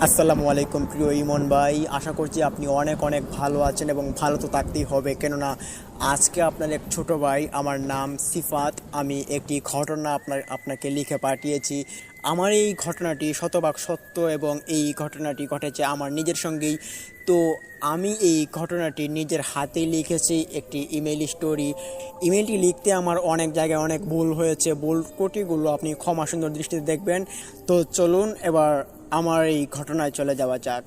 আসসালামু আলাইকুম প্রিয় ইমন ভাই, আশা করছি আপনি অনেক অনেক ভালো আছেন এবং ভালো তো থাকতেই হবে। কেননা আজকে আপনার এক ছোট ভাই, আমার নাম সিফাত, আমি একটি ঘটনা আপনাকে লিখে পাঠিয়েছি। আমার এই ঘটনাটি শতভাগ সত্য এবং এই ঘটনাটি ঘটেছে আমার নিজের সঙ্গেই। তো আমি এই ঘটনাটি নিজের হাতেই লিখেছি, একটি ইমেল স্টোরি। ইমেলটি লিখতে আমার অনেক জায়গায় অনেক ভুল হয়েছে, ভুল ত্রুটিগুলো আপনি ক্ষমা সুন্দর দৃষ্টিতে দেখবেন। তো চলুন এবার আমার এই ঘটনায় চলে যাওয়া যাক।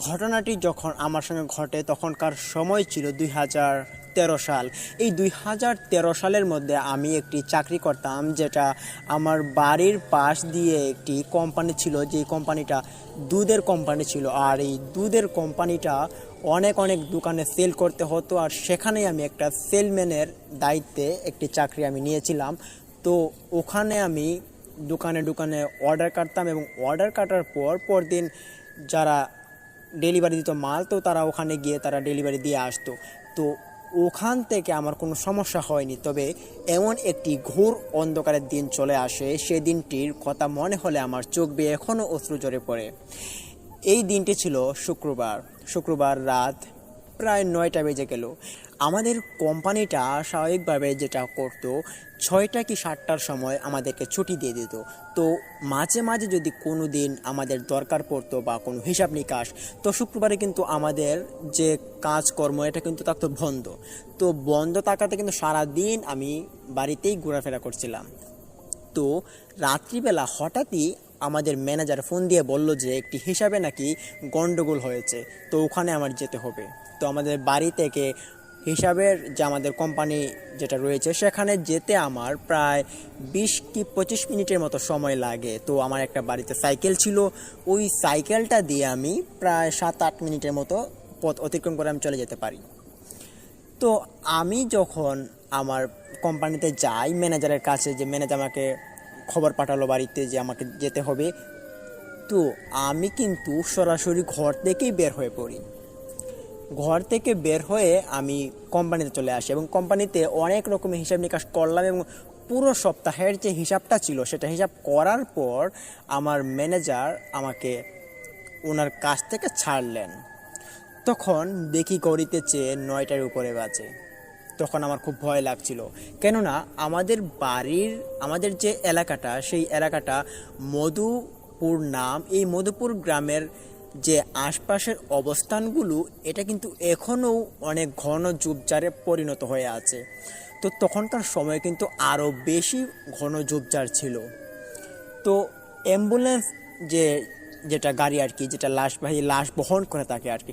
ঘটনাটি যখন আমার সঙ্গে ঘটে তখনকার সময় ছিল 2013 সাল। এই 2013 সালের মধ্যে আমি একটি চাকরি করতাম, যেটা আমার বাড়ির পাশ দিয়ে একটি কোম্পানি ছিল, যে কোম্পানিটা দুধের কোম্পানি ছিল। আর এই দুধের কোম্পানিটা অনেক অনেক দোকানে সেল করতে হতো, আর সেখানেই আমি একটা সেলম্যানের দায়িত্বে একটি চাকরি আমি নিয়েছিলাম। তো ওখানে আমি দোকানে দোকানে অর্ডার কাটতাম এবং অর্ডার কাটার পর পরদিন যারা ডেলিভারি দিত মাল, তো তারা ওখানে গিয়ে তারা ডেলিভারি দিয়ে আসতো। তো ওখান থেকে আমার কোনো সমস্যা হয়নি। তবে এমন একটি ঘোর অন্ধকারের দিন চলে আসে, সে দিনটির কথা মনে হলে আমার চোখ বেয়ে এখনও অশ্রু ঝরে পড়ে। এই দিনটি ছিল শুক্রবার রাত প্রায় 9টা বেজে গেল। আমাদের কোম্পানিটা স্বাভাবিকভাবে যেটা করতো, 6টা কি 7টার সময় আমাদেরকে ছুটি দিয়ে দিত। তো মাঝে মাঝে যদি কোনো দিন আমাদের দরকার পড়তো বা কোনো হিসাব নিকাশ, তো শুক্রবারে কিন্তু আমাদের যে কাজকর্ম এটা কিন্তু থাকতো বন্ধ। তো বন্ধ থাকাতে কিন্তু সারাদিন আমি বাড়িতেই ঘোরাফেরা করছিলাম। তো রাত্রিবেলা হঠাৎই আমাদের ম্যানেজার ফোন দিয়ে বলল যে একটি হিসাবে নাকি গন্ডগোল হয়েছে, তো ওখানে আমার যেতে হবে। তো আমাদের বাড়ি থেকে হিসাবের যে আমাদের কোম্পানি যেটা রয়েছে সেখানে যেতে আমার প্রায় 20 কি 25 মিনিটের মতো সময় লাগে। তো আমার একটা বাড়িতে সাইকেল ছিল, ওই সাইকেলটা দিয়ে আমি প্রায় 7-8 মিনিটের মতো পথ অতিক্রম করে আমি চলে যেতে পারি। তো আমি যখন আমার কোম্পানিতে যাই ম্যানেজারের কাছে, যে ম্যানেজার আমাকে খবর পাঠালো বাড়িতে যে আমাকে যেতে হবে, তো আমি কিন্তু সরাসরি ঘর থেকেই বের হয়ে পড়ি। ঘর থেকে বের হয়ে আমি কোম্পানিতে চলে আসি এবং কোম্পানিতে অনেক রকমের হিসাব নিকাশ করলাম এবং পুরো সপ্তাহের যে হিসাবটা ছিল সেটা হিসাব করার পর আমার ম্যানেজার আমাকে ওনার কাছ থেকে ছাড়লেন। তখন দেখি ঘড়িতে চেয়ে 9টার উপরে বাজে। তখন আমার খুব ভয় লাগছিল, কেননা আমাদের যে এলাকাটা, সেই এলাকাটা মধুপুর নাম। এই মধুপুর গ্রামের যে আশপাশের অবস্থানগুলো, এটা কিন্তু এখনও অনেক ঘন ঝোপঝাড়ে পরিণত হয়ে আছে। তো তখনকার সময় কিন্তু আরও বেশি ঘন ঝোপঝাড় ছিল। তো অ্যাম্বুলেন্স যে যেটা গাড়ি আর কি, যেটা লাশ বহন করে থাকে আর কি,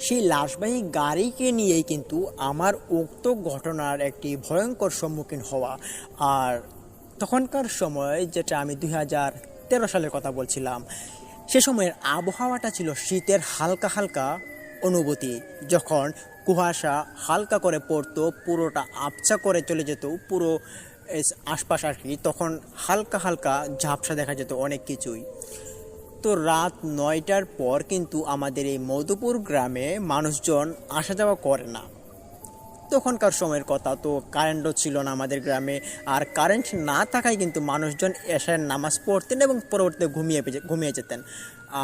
সেই লাশবাহী গাড়িকে নিয়েই কিন্তু আমার উক্ত ঘটনার একটি ভয়ঙ্কর সম্মুখীন হওয়া। আর তখনকার সময়, যেটা আমি 2013 সালের কথা বলছিলাম, সে সময়ের আবহাওয়াটা ছিল শীতের হালকা হালকা অনুভূতি। যখন কুয়াশা হালকা করে পড়তো, পুরোটা আবছা করে চলে যেত পুরো আশপাশ আর কি, তখন হালকা হালকা ঝাপসা দেখা যেত অনেক কিছুই। তো রাত 9টার পর কিন্তু আমাদের এই মধুপুর গ্রামে মানুষজন আসা যাওয়া করে না। তখনকার সময়ের কথা, তো কারেন্টও ছিল না আমাদের গ্রামে। আর কারেন্ট না থাকায় কিন্তু মানুষজন এশার নামাজ পড়তেন এবং পরবর্তীতে ঘুমিয়ে যেতেন।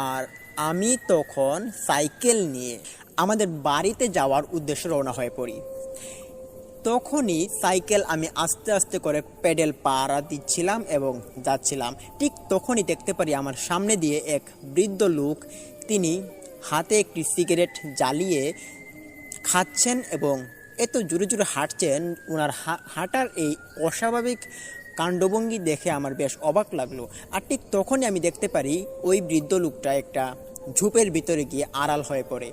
আর আমি তখন সাইকেল নিয়ে আমাদের বাড়িতে যাওয়ার উদ্দেশ্যে রওনা হয়ে পড়ি। তখনই সাইকেল আমি আস্তে আস্তে করে পেডেল পাড়া দিচ্ছিলাম এবং যাচ্ছিলাম। ঠিক তখনই দেখতে পারি আমার সামনে দিয়ে এক বৃদ্ধ লোক, তিনি হাতে একটি সিগারেট জ্বালিয়ে খাচ্ছেন এবং এত জোরে জোরে হাঁটছেন। ওনার হাঁটার এই অস্বাভাবিক কাণ্ডভঙ্গি দেখে আমার বেশ অবাক লাগলো। আর ঠিক তখনই আমি দেখতে পারি ওই বৃদ্ধ লোকটা একটা ঝোপের ভিতরে গিয়ে আড়াল হয়ে পড়ে।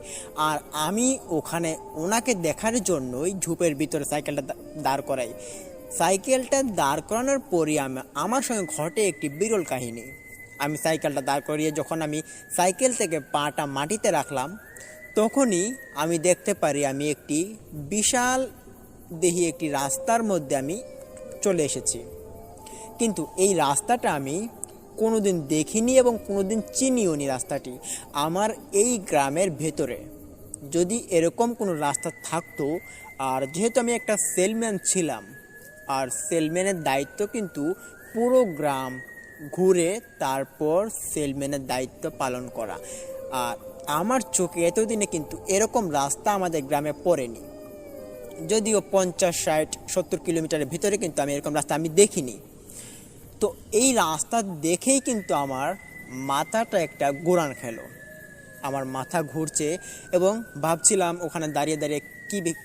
আর আমি ওখানে ওনাকে দেখার জন্যই ঝোপের ভিতরে সাইকেলটা দাঁড় করাই। সাইকেলটা দাঁড় করানোর পরই আমার সঙ্গে ঘটে একটি বিরল কাহিনী। আমি সাইকেলটা দাঁড় করিয়ে যখন আমি সাইকেল থেকে পাটা মাটিতে রাখলাম, তখনই আমি দেখতে পারি আমি একটি বিশাল দেহি একটি রাস্তার মধ্যে আমি চলে এসেছি। কিন্তু এই রাস্তাটা আমি কোনোদিন দেখিনি এবং কোনোদিন চিনিও নি রাস্তাটি। আমার এই গ্রামের ভেতরে যদি এরকম কোনো রাস্তা থাকতো, আর যেহেতু আমি একটা সেলম্যান ছিলাম, আর সেলম্যানের দায়িত্ব কিন্তু পুরো গ্রাম ঘুরে তারপর সেলম্যানের দায়িত্ব পালন করা। আর আমার চোখে এতদিনে কিন্তু এরকম রাস্তা আমাদের গ্রামে পড়েনি, যদিও 50, 60, 70 কিলোমিটারের ভিতরে কিন্তু আমি এরকম রাস্তা আমি দেখিনি। তো এই রাস্তা দেখেই কিন্তু আমার মাথাটা একটা ঘোরান খেলো, আমার মাথা ঘুরছে এবং ভাবছিলাম ওখানে দাঁড়িয়ে দাঁড়িয়ে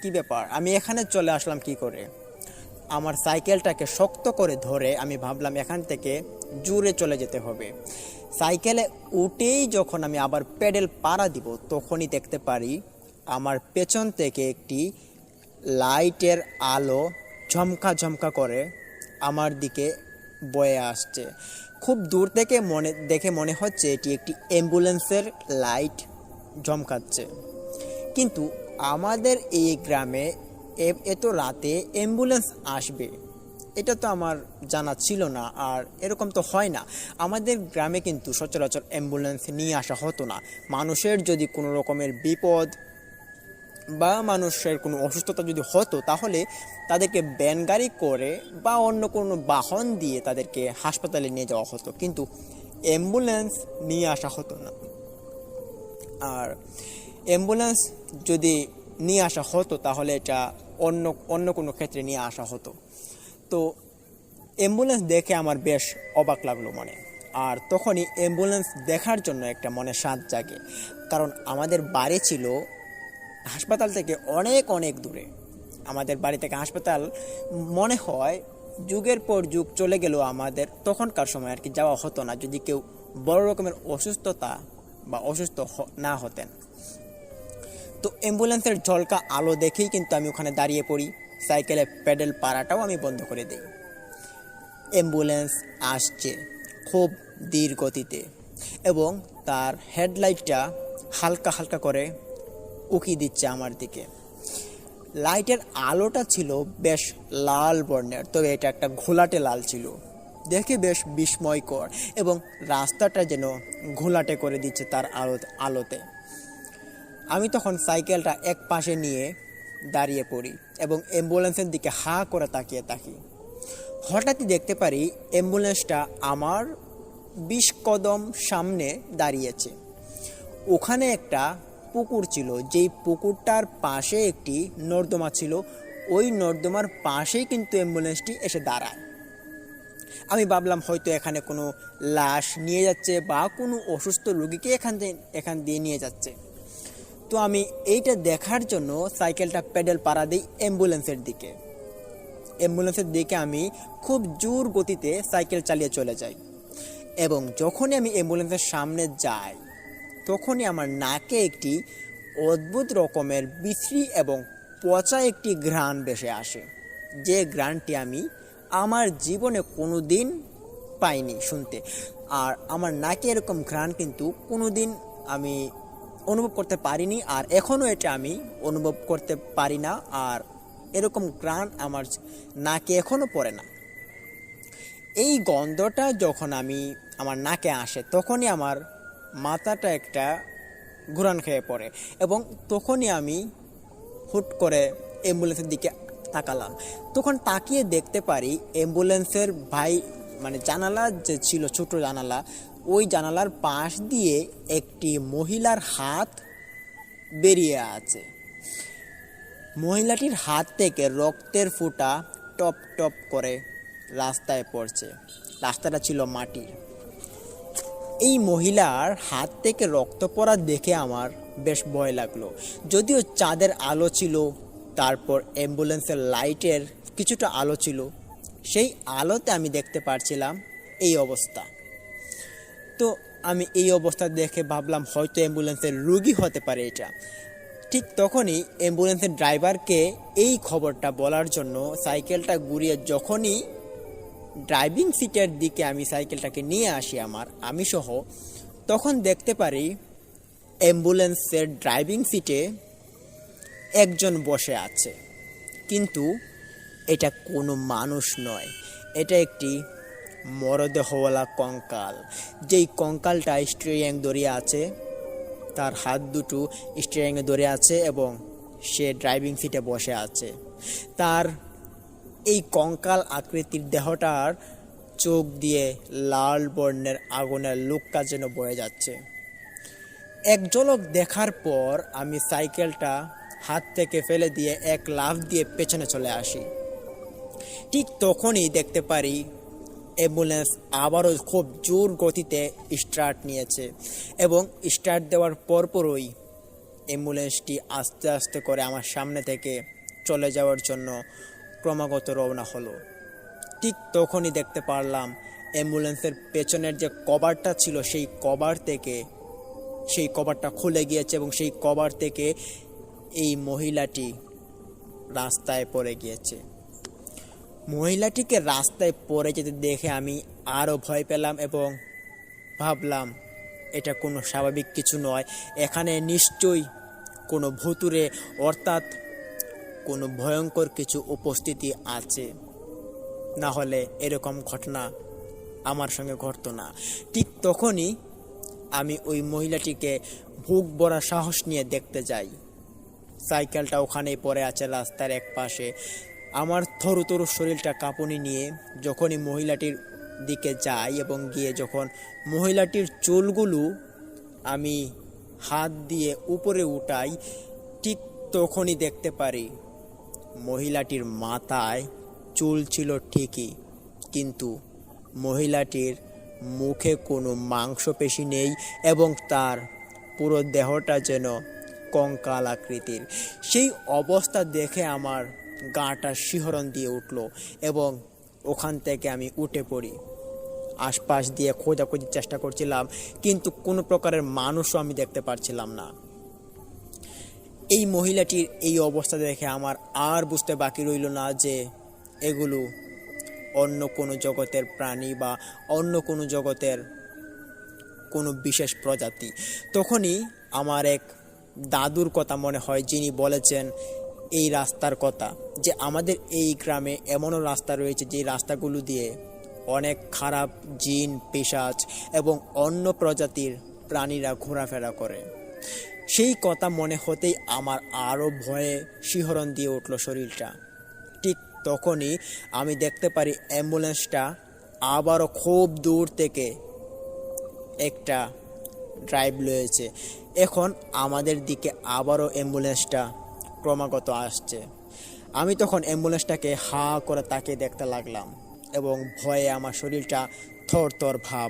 কী ব্যাপার, আমি এখানে চলে আসলাম কি করে। আমার সাইকেলটাকে শক্ত করে ধরে আমি ভাবলাম এখান থেকে জোরে চলে যেতে হবে। সাইকেলে উঠেই যখন আমি আবার প্যাডেল পাড়া দিব তখনই দেখতে পারি আমার পেছন থেকে একটি লাইটের আলো ঝমকা ঝমকা করে আমার দিকে বয়ে আসছে। খুব দূর থেকে দেখে মনে হচ্ছে এটি একটি অ্যাম্বুলেন্সের লাইট ঝমকাচ্ছে। কিন্তু আমাদের এই গ্রামে এত রাতে অ্যাম্বুলেন্স আসবে এটা তো আমার জানা ছিল না, আর এরকম তো হয় না। আমাদের গ্রামে কিন্তু সচরাচর অ্যাম্বুলেন্স নিয়ে আসা হতো না। মানুষের যদি কোনো রকমের বিপদ বা মানুষের কোনো অসুস্থতা যদি হতো তাহলে তাদেরকে ভ্যান গাড়ি করে বা অন্য কোনো বাহন দিয়ে তাদেরকে হাসপাতালে নিয়ে যাওয়া হতো, কিন্তু অ্যাম্বুলেন্স নিয়ে আসা হতো না। আর অ্যাম্বুলেন্স যদি নিয়ে আসা হতো তাহলে এটা অন্য কোনো ক্ষেত্রে নিয়ে আসা হতো। তো অ্যাম্বুলেন্স দেখে আমার বেশ অবাক লাগলো মনে। আর তখনই অ্যাম্বুলেন্স দেখার জন্য একটা মনে স্বাদ জাগে, কারণ আমাদের বাড়ি ছিল হাসপাতাল থেকে অনেক অনেক দূরে। আমাদের বাড়ি থেকে হাসপাতাল মনে হয় যুগের পর যুগ চলে গেলেও আমাদের তখনকার সময় আর কি যাওয়া হতো না যদি কেউ বড় রকমের অসুস্থতা বা অসুস্থ না হতেন। তো অ্যাম্বুলেন্সের ঝলকা আলো দেখেই কিন্তু আমি ওখানে দাঁড়িয়ে পড়ি, সাইকেলে প্যাডেল পাড়াটাও আমি বন্ধ করে দিই। অ্যাম্বুলেন্স আসছে খুব ধীর গতিতে এবং তার হেডলাইটটা হালকা হালকা করে উকি দিচ্ছে আমার দিকে। লাইটের আলোটা ছিল বেশ লাল বর্ণের, তবে এটা একটা ঘোলাটে লাল ছিল, দেখে বেশ বিস্ময়কর এবং রাস্তাটা যেন ঘোলাটে করে দিচ্ছে তার আলোতে। আমি তখন সাইকেলটা এক পাশে নিয়ে দাঁড়িয়ে পড়ি এবং অ্যাম্বুলেন্সের দিকে হা করে তাকিয়ে থাকি। হঠাৎই দেখতে পারি অ্যাম্বুলেন্সটা আমার 20 কদম সামনে দাঁড়িয়েছে। ওখানে একটা পুকুর ছিল, যেই পুকুরটার পাশে একটি নর্দমা ছিল, ওই নর্দমার পাশেই কিন্তু অ্যাম্বুলেন্সটি এসে দাঁড়ায়। আমি ভাবলাম হয়তো এখানে কোনো লাশ নিয়ে যাচ্ছে বা কোনো অসুস্থ রোগীকে এখান দিয়ে নিয়ে যাচ্ছে। তো আমি এইটা দেখার জন্য সাইকেলটা প্যাডেল পাড়া দিই অ্যাম্বুলেন্সের দিকে আমি খুব জোর গতিতে সাইকেল চালিয়ে চলে যাই এবং যখনই আমি অ্যাম্বুলেন্সের সামনে যাই তখনই আমার নাকে একটি অদ্ভুত রকমের বিশ্রী এবং পচা একটি ঘ্রাণ ভেসে আসে, যে ঘ্রাণটি আমি আমার জীবনে কোনো দিন পাইনি শুনতে। আর আমার নাকে এরকম ঘ্রাণ কিন্তু কোনো দিন আমি অনুভব করতে পারিনি, আর এখনও এটা আমি অনুভব করতে পারি না। আর এরকম ঘ্রাণ আমার নাকে এখনও পড়ে না। এই গন্ধটা যখন আমার নাকে আসে তখনই আমার মাথাটা একটা ঘুরান খেয়ে পড়ে এবং তখনই আমি হুট করে অ্যাম্বুলেন্সের দিকে তাকালাম। তখন তাকিয়ে দেখতে পারি অ্যাম্বুলেন্সের জানালা যে ছিল, ছোট জানালা, ওই জানালার পাশ দিয়ে একটি মহিলার হাত বেরিয়ে আছে। মহিলাটির হাত থেকে রক্তের ফোঁটা টপ টপ করে রাস্তায় পড়ছে। রাস্তাটা ছিল মাটির। এই মহিলার হাত থেকে রক্ত পড়া দেখে আমার বেশ ভয় লাগলো, যদিও চাঁদের আলো ছিল, তারপর অ্যাম্বুলেন্সের লাইটের কিছুটা আলো ছিল, সেই আলোতে আমি দেখতে পারছিলাম এই অবস্থা। তো আমি এই অবস্থা দেখে ভাবলাম হয়তো অ্যাম্বুলেন্সের রোগী হতে পারে এটা। ঠিক তখনই অ্যাম্বুলেন্সের ড্রাইভারকে এই খবরটা বলার জন্য সাইকেলটা ঘুরিয়ে যখনই ড্রাইভিং সিটের দিকে আমি সাইকেলটাকে নিয়ে আসি আমি সহ, তখন দেখতে পারি অ্যাম্বুলেন্সের ড্রাইভিং সিটে একজন বসে আছে, কিন্তু এটা কোনো মানুষ নয়, এটা একটি মরদেহওয়ালা কঙ্কাল। যেই কঙ্কালটা স্টিয়ারিং ধরে আছে, তার হাত দুটো স্টিয়ারিংয়ে ধরে আছে এবং সে ড্রাইভিং সিটে বসে আছে। তার এই কঙ্কাল আকৃতির দেহটার চোখ দিয়ে লাল বর্ণের আগুনের লুক্কা যেন বয়ে যাচ্ছে। এক ঝলক দেখার পর আমি সাইকেলটা হাত থেকে ফেলে দিয়ে এক লাফ দিয়ে পেছনে চলে আসি। ঠিক তখনই দেখতে পারি অ্যাম্বুলেন্স আবারও খুব জোর গতিতে স্টার্ট নিয়েছে এবং স্টার্ট দেওয়ার পরপরই অ্যাম্বুলেন্সটি আস্তে আস্তে করে আমার সামনে থেকে চলে যাওয়ার জন্য ক্রমাগত রওনা হলো। ঠিক তখনই দেখতে পারলাম অ্যাম্বুলেন্সের পেছনের যে কভারটা ছিল সেই কভারটা খুলে গিয়েছে এবং সেই কভার থেকে এই মহিলাটি রাস্তায় পড়ে গিয়েছে। মহিলাটিকে রাস্তায় পড়ে যেতে দেখে আমি আরও ভয় পেলাম এবং ভাবলাম এটা কোনো স্বাভাবিক কিছু নয়, এখানে নিশ্চয়ই কোনো ভুতুড়ে অর্থাৎ কোনো ভয়ঙ্কর কিছু উপস্থিতি আছে, না হলে এরকম ঘটনা আমার সঙ্গে ঘটতো না। ঠিক তখনই আমি ওই মহিলাটিকে বুক ভরা সাহস নিয়ে দেখতে যাই। সাইকেলটা ওখানেই পড়ে আছে রাস্তার এক পাশে। আমার থরুথরু শরীরটা কাঁপুনি নিয়ে যখনই মহিলাটির দিকে যাই এবং গিয়ে যখন মহিলাটির চুলগুলো আমি হাত দিয়ে উপরে উঠাই, ঠিক তখনই দেখতে পারি মহিলাটির মাথায় চুল ছিল ঠিকই, কিন্তু মহিলাটির মুখে কোনো মাংসপেশি নেই এবং তার পুরো দেহটা যেন কঙ্কাল আকৃতির। সেই অবস্থা দেখে আমার গাটা শিহরণ দিয়ে উঠল এবং ওখান থেকে আমি উঠে পড়ি। আশপাশ দিয়ে খোঁজাখুঁজির চেষ্টা করছিলাম, কিন্তু কোনো প্রকারের মানুষও আমি দেখতে পারছিলাম না। এই মহিলাটির এই অবস্থা দেখে আমার আর বুঝতে বাকি রইল না যে এগুলো অন্য কোনো জগতের প্রাণী বা অন্য কোনো জগতের কোনো বিশেষ প্রজাতি। তখনই আমার এক দাদুর কথা মনে হয়, যিনি বলেছেন এই রাস্তার কথা, যে আমাদের এই গ্রামে এমনও রাস্তা রয়েছে যে রাস্তাগুলো দিয়ে অনেক খারাপ জিন, পিশাচ এবং অন্য প্রজাতির প্রাণীরা ঘোরাফেরা করে। সেই কথা মনে হতেই আমার আরও ভয়ে শিহরণ দিয়ে উঠল শরীরটা। ঠিক তখনই আমি দেখতে পারি অ্যাম্বুলেন্সটা আবারও খুব দূর থেকে একটা ড্রাইভ লয়েছে। এখন আমাদের দিকে আবারও অ্যাম্বুলেন্সটা ক্রমাগত আসছে। আমি তখন অ্যাম্বুলেন্সটাকে হা করে তাকিয়ে দেখতে লাগলাম এবং ভয়ে আমার শরীরটা থরথর ভাব।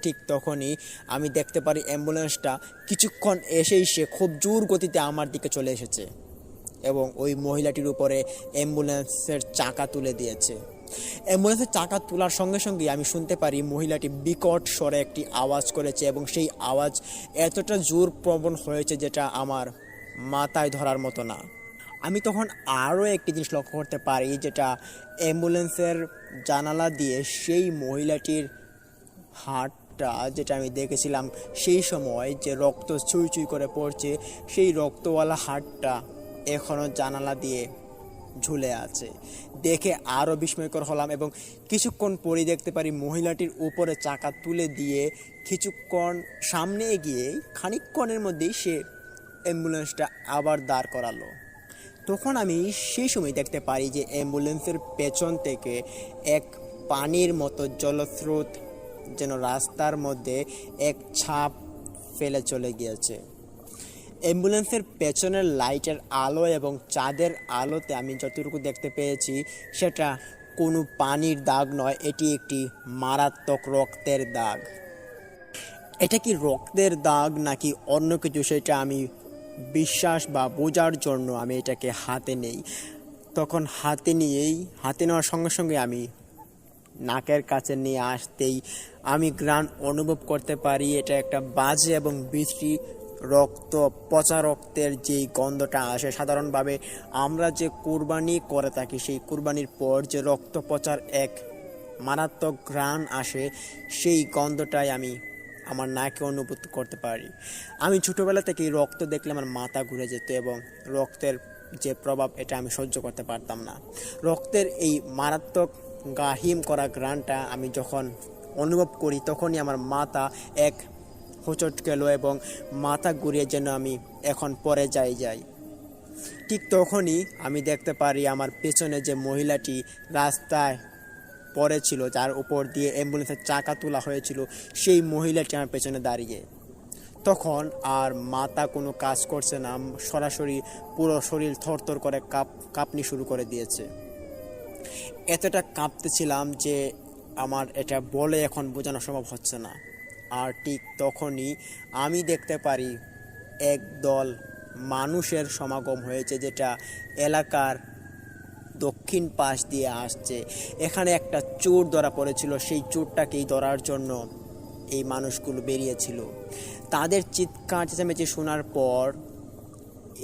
ঠিক তখনই আমি দেখতে পারি অ্যাম্বুলেন্সটা কিছুক্ষণ এসেই সে খুব জোর গতিতে আমার দিকে চলে এসেছে এবং ওই মহিলাটির উপরে অ্যাম্বুলেন্সের চাকা তুলে দিয়েছে। অ্যাম্বুলেন্সের চাকা তোলার সঙ্গে সঙ্গে আমি শুনতে পারি মহিলাটি বিকট স্বরে একটি আওয়াজ করেছে এবং সেই আওয়াজ এতটা জোর প্রবণ হয়েছে যেটা আমার মাথায় ধরার মতো না। আমি তখন আরও একটি জিনিস লক্ষ্য করতে পারি, যেটা অ্যাম্বুলেন্সের জানালা দিয়ে সেই মহিলাটির হাতটা, যেটা আমি দেখেছিলাম সেই সময় যে রক্ত চুই চুই করে পড়ছে, সেই রক্তওয়ালা হাতটা এখনও জানালা দিয়ে ঝুলে আছে। দেখে আরও বিস্ময়কর হলাম এবং কিছুক্ষণ পরে দেখতে পারি মহিলাটির উপরে চাকা তুলে দিয়ে কিছুক্ষণ সামনে এগিয়ে খানিকক্ষণের মধ্যেই সে অ্যাম্বুলেন্সটা আবার দাঁড় করালো। তখন আমি সেই সময় দেখতে পারি যে অ্যাম্বুলেন্সের পেছন থেকে এক পানির মতো জলস্রোত যেন রাস্তার মধ্যে এক ছাপ ফেলে চলে গিয়েছে। অ্যাম্বুলেন্সের পেছনের লাইটের আলো এবং চাঁদের আলোতে আমি যতটুকু দেখতে পেয়েছি সেটা কোনো পানির দাগ নয়, এটি একটি মারাত্মক রক্তের দাগ। এটা কি রক্তের দাগ নাকি অন্য কিছু সেটা আমি বিশ্বাস বা বোঝার জন্য আমি এটাকে হাতে নেই। তখন হাতে নেওয়ার সঙ্গে সঙ্গে আমি নাকের কাছে নিয়ে আসতেই আমি ঘ্রাণ অনুভব করতে পারি এটা একটা বাজে এবং বিশ্রী রক্ত, পচা রক্তের যেই গন্ধটা আসে। সাধারণভাবে আমরা যে কুরবানি করে থাকি সেই কুরবানির পর যে রক্ত পচার এক মারাত্মক ঘ্রাণ আসে, সেই গন্ধটাই আমি আমার নাকে অনুভূত করতে পারি। আমি ছোটোবেলা থেকেই রক্ত দেখলে আমার মাথা ঘুরে যেত এবং রক্তের যে প্রভাব এটা আমি সহ্য করতে পারতাম না। রক্তের এই মারাত্মক গাহিম করা ঘ্রাণটা আমি যখন অনুভব করি তখনই আমার মাথা এক হোঁচট গেল এবং মাথা ঘুরিয়ে যেন আমি এখন পরে যাই। ঠিক তখনই আমি দেখতে পারি আমার পেছনে যে মহিলাটি রাস্তায় পড়েছিল, যার উপর দিয়ে অ্যাম্বুলেন্সের চাকা তোলা হয়েছিল, সেই মহিলাটি আমার পেছনে দাঁড়িয়ে। তখন আর মাথা কোনো কাজ করছে না, সরাসরি পুরো শরীর থরথর করে কাঁপনি শুরু করে দিয়েছে। এতটা কাঁপতেছিলাম যে আমার এটা বলে এখন বোঝানো সম্ভব হচ্ছে না। আর ঠিক তখনই আমি দেখতে পারি একদল মানুষের সমাগম হয়েছে, যেটা এলাকার দক্ষিণ পাশ দিয়ে আসছে। এখানে একটা চোর ধরা পড়েছিল, সেই চোরটাকেই ধরার জন্য এই মানুষগুলো বেরিয়েছিল। তাদের চিৎকার চেঁচামেচি শোনার পর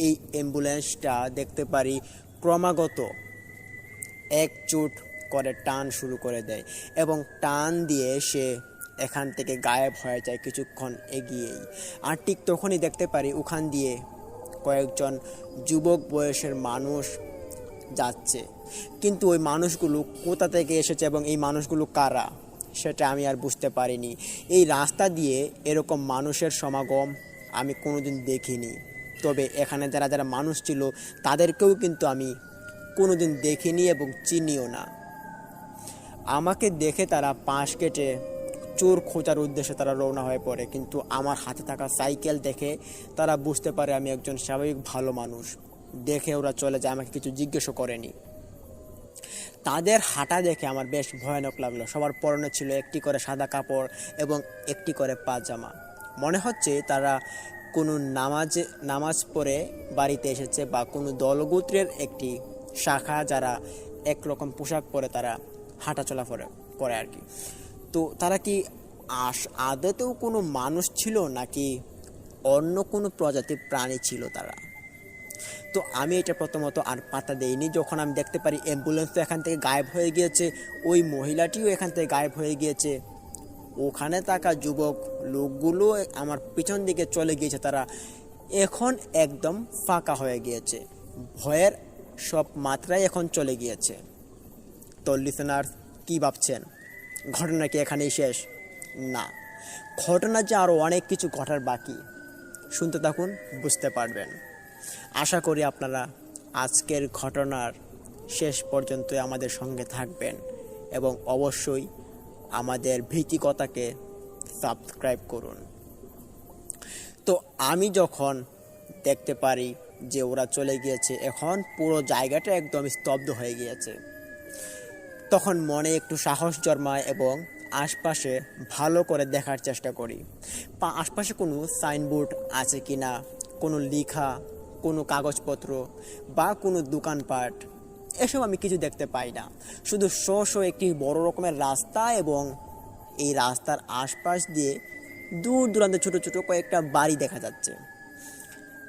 এই অ্যাম্বুলেন্সটা দেখতে পারি ক্রমাগত একজোট করে টান শুরু করে দেয় এবং টান দিয়ে সে এখান থেকে গায়েব হয়ে যায় কিছুক্ষণ এগিয়েই। আর ঠিক তখনই দেখতে পারি ওখান দিয়ে কয়েকজন যুবক বয়সের মানুষ যাচ্ছে, কিন্তু ওই মানুষগুলো কোথা থেকে এসেছে এবং এই মানুষগুলো কারা সেটা আমি আর বুঝতে পারিনি। এই রাস্তা দিয়ে এরকম মানুষের সমাগম আমি কোনোদিন দেখিনি, তবে এখানে যারা যারা মানুষ ছিল তাদেরকেও কিন্তু আমি কোনোদিন দেখিনি এবং চিনিও না। আমাকে দেখে তারা পাশ কেটে চোর খোঁজার উদ্দেশ্যে তারা রওনা হয়ে পড়ে, কিন্তু আমার হাতে থাকা সাইকেল দেখে তারা বুঝতে পারে আমি একজন স্বাভাবিক ভালো মানুষ। দেখে ওরা চলে যায়, আমাকে কিছু জিজ্ঞেসও করেনি। তাদের হাঁটা দেখে আমার বেশ ভয়ানক লাগলো। সবার পরনে ছিল একটি করে সাদা কাপড় এবং একটি করে পাজামা। মনে হচ্ছে তারা কোনো নামাজ পড়ে বাড়িতে এসেছে বা কোনো দলগোত্রের একটি শাখা, যারা একরকম পোশাক পরে তারা হাঁটাচলা করে আর কি। তো তারা কি আদতেও কোনো মানুষ ছিল নাকি অন্য কোনো প্রজাতির প্রাণী ছিল তারা? তো আমি এটা প্রথমত আর পাত্তা দেইনি। যখন আমি দেখতে পারি অ্যাম্বুলেন্স তো এখান থেকে গায়েব হয়ে গিয়েছে, ওই মহিলাটিও এখান থেকে গায়েব হয়ে গিয়েছে, ওখানে থাকা যুবক লোকগুলো আমার পিছন দিকে চলে গিয়েছে, তারা এখন একদম ফাঁকা হয়ে গিয়েছে, ভয়ের সব মাত্রাই এখন চলে গিয়েছে। তো লিসেনার, কি ভাবছেন ঘটনা কি এখানেই শেষ? না, ঘটনা যে আরও অনেক কিছু ঘটার বাকি। শুনতে থাকুন, বুঝতে পারবেন। আশা করি আপনারা আজকের ঘটনার শেষ পর্যন্ত আমাদের সঙ্গে থাকবেন এবং অবশ্যই আমাদের ভীতিকতাকে সাবস্ক্রাইব করুন। তো আমি যখন দেখতে পারি যে ওরা চলে গিয়েছে, এখন পুরো জায়গাটা একদম স্তব্ধ হয়ে গিয়েছে, তখন মনে একটু সাহস জন্মায় এবং আশপাশে ভালো করে দেখার চেষ্টা করি আশপাশে কোনো সাইনবোর্ড আছে কি না, কোনো লেখা, কোনো কাগজপত্র বা কোনো দোকানপাট, এসব আমি কিছু দেখতে পাই না। শুধু একটি বড় রকমের রাস্তা এবং এই রাস্তার আশপাশ দিয়ে দূর দূরান্তে ছোট ছোট কয়েকটা বাড়ি দেখা যাচ্ছে।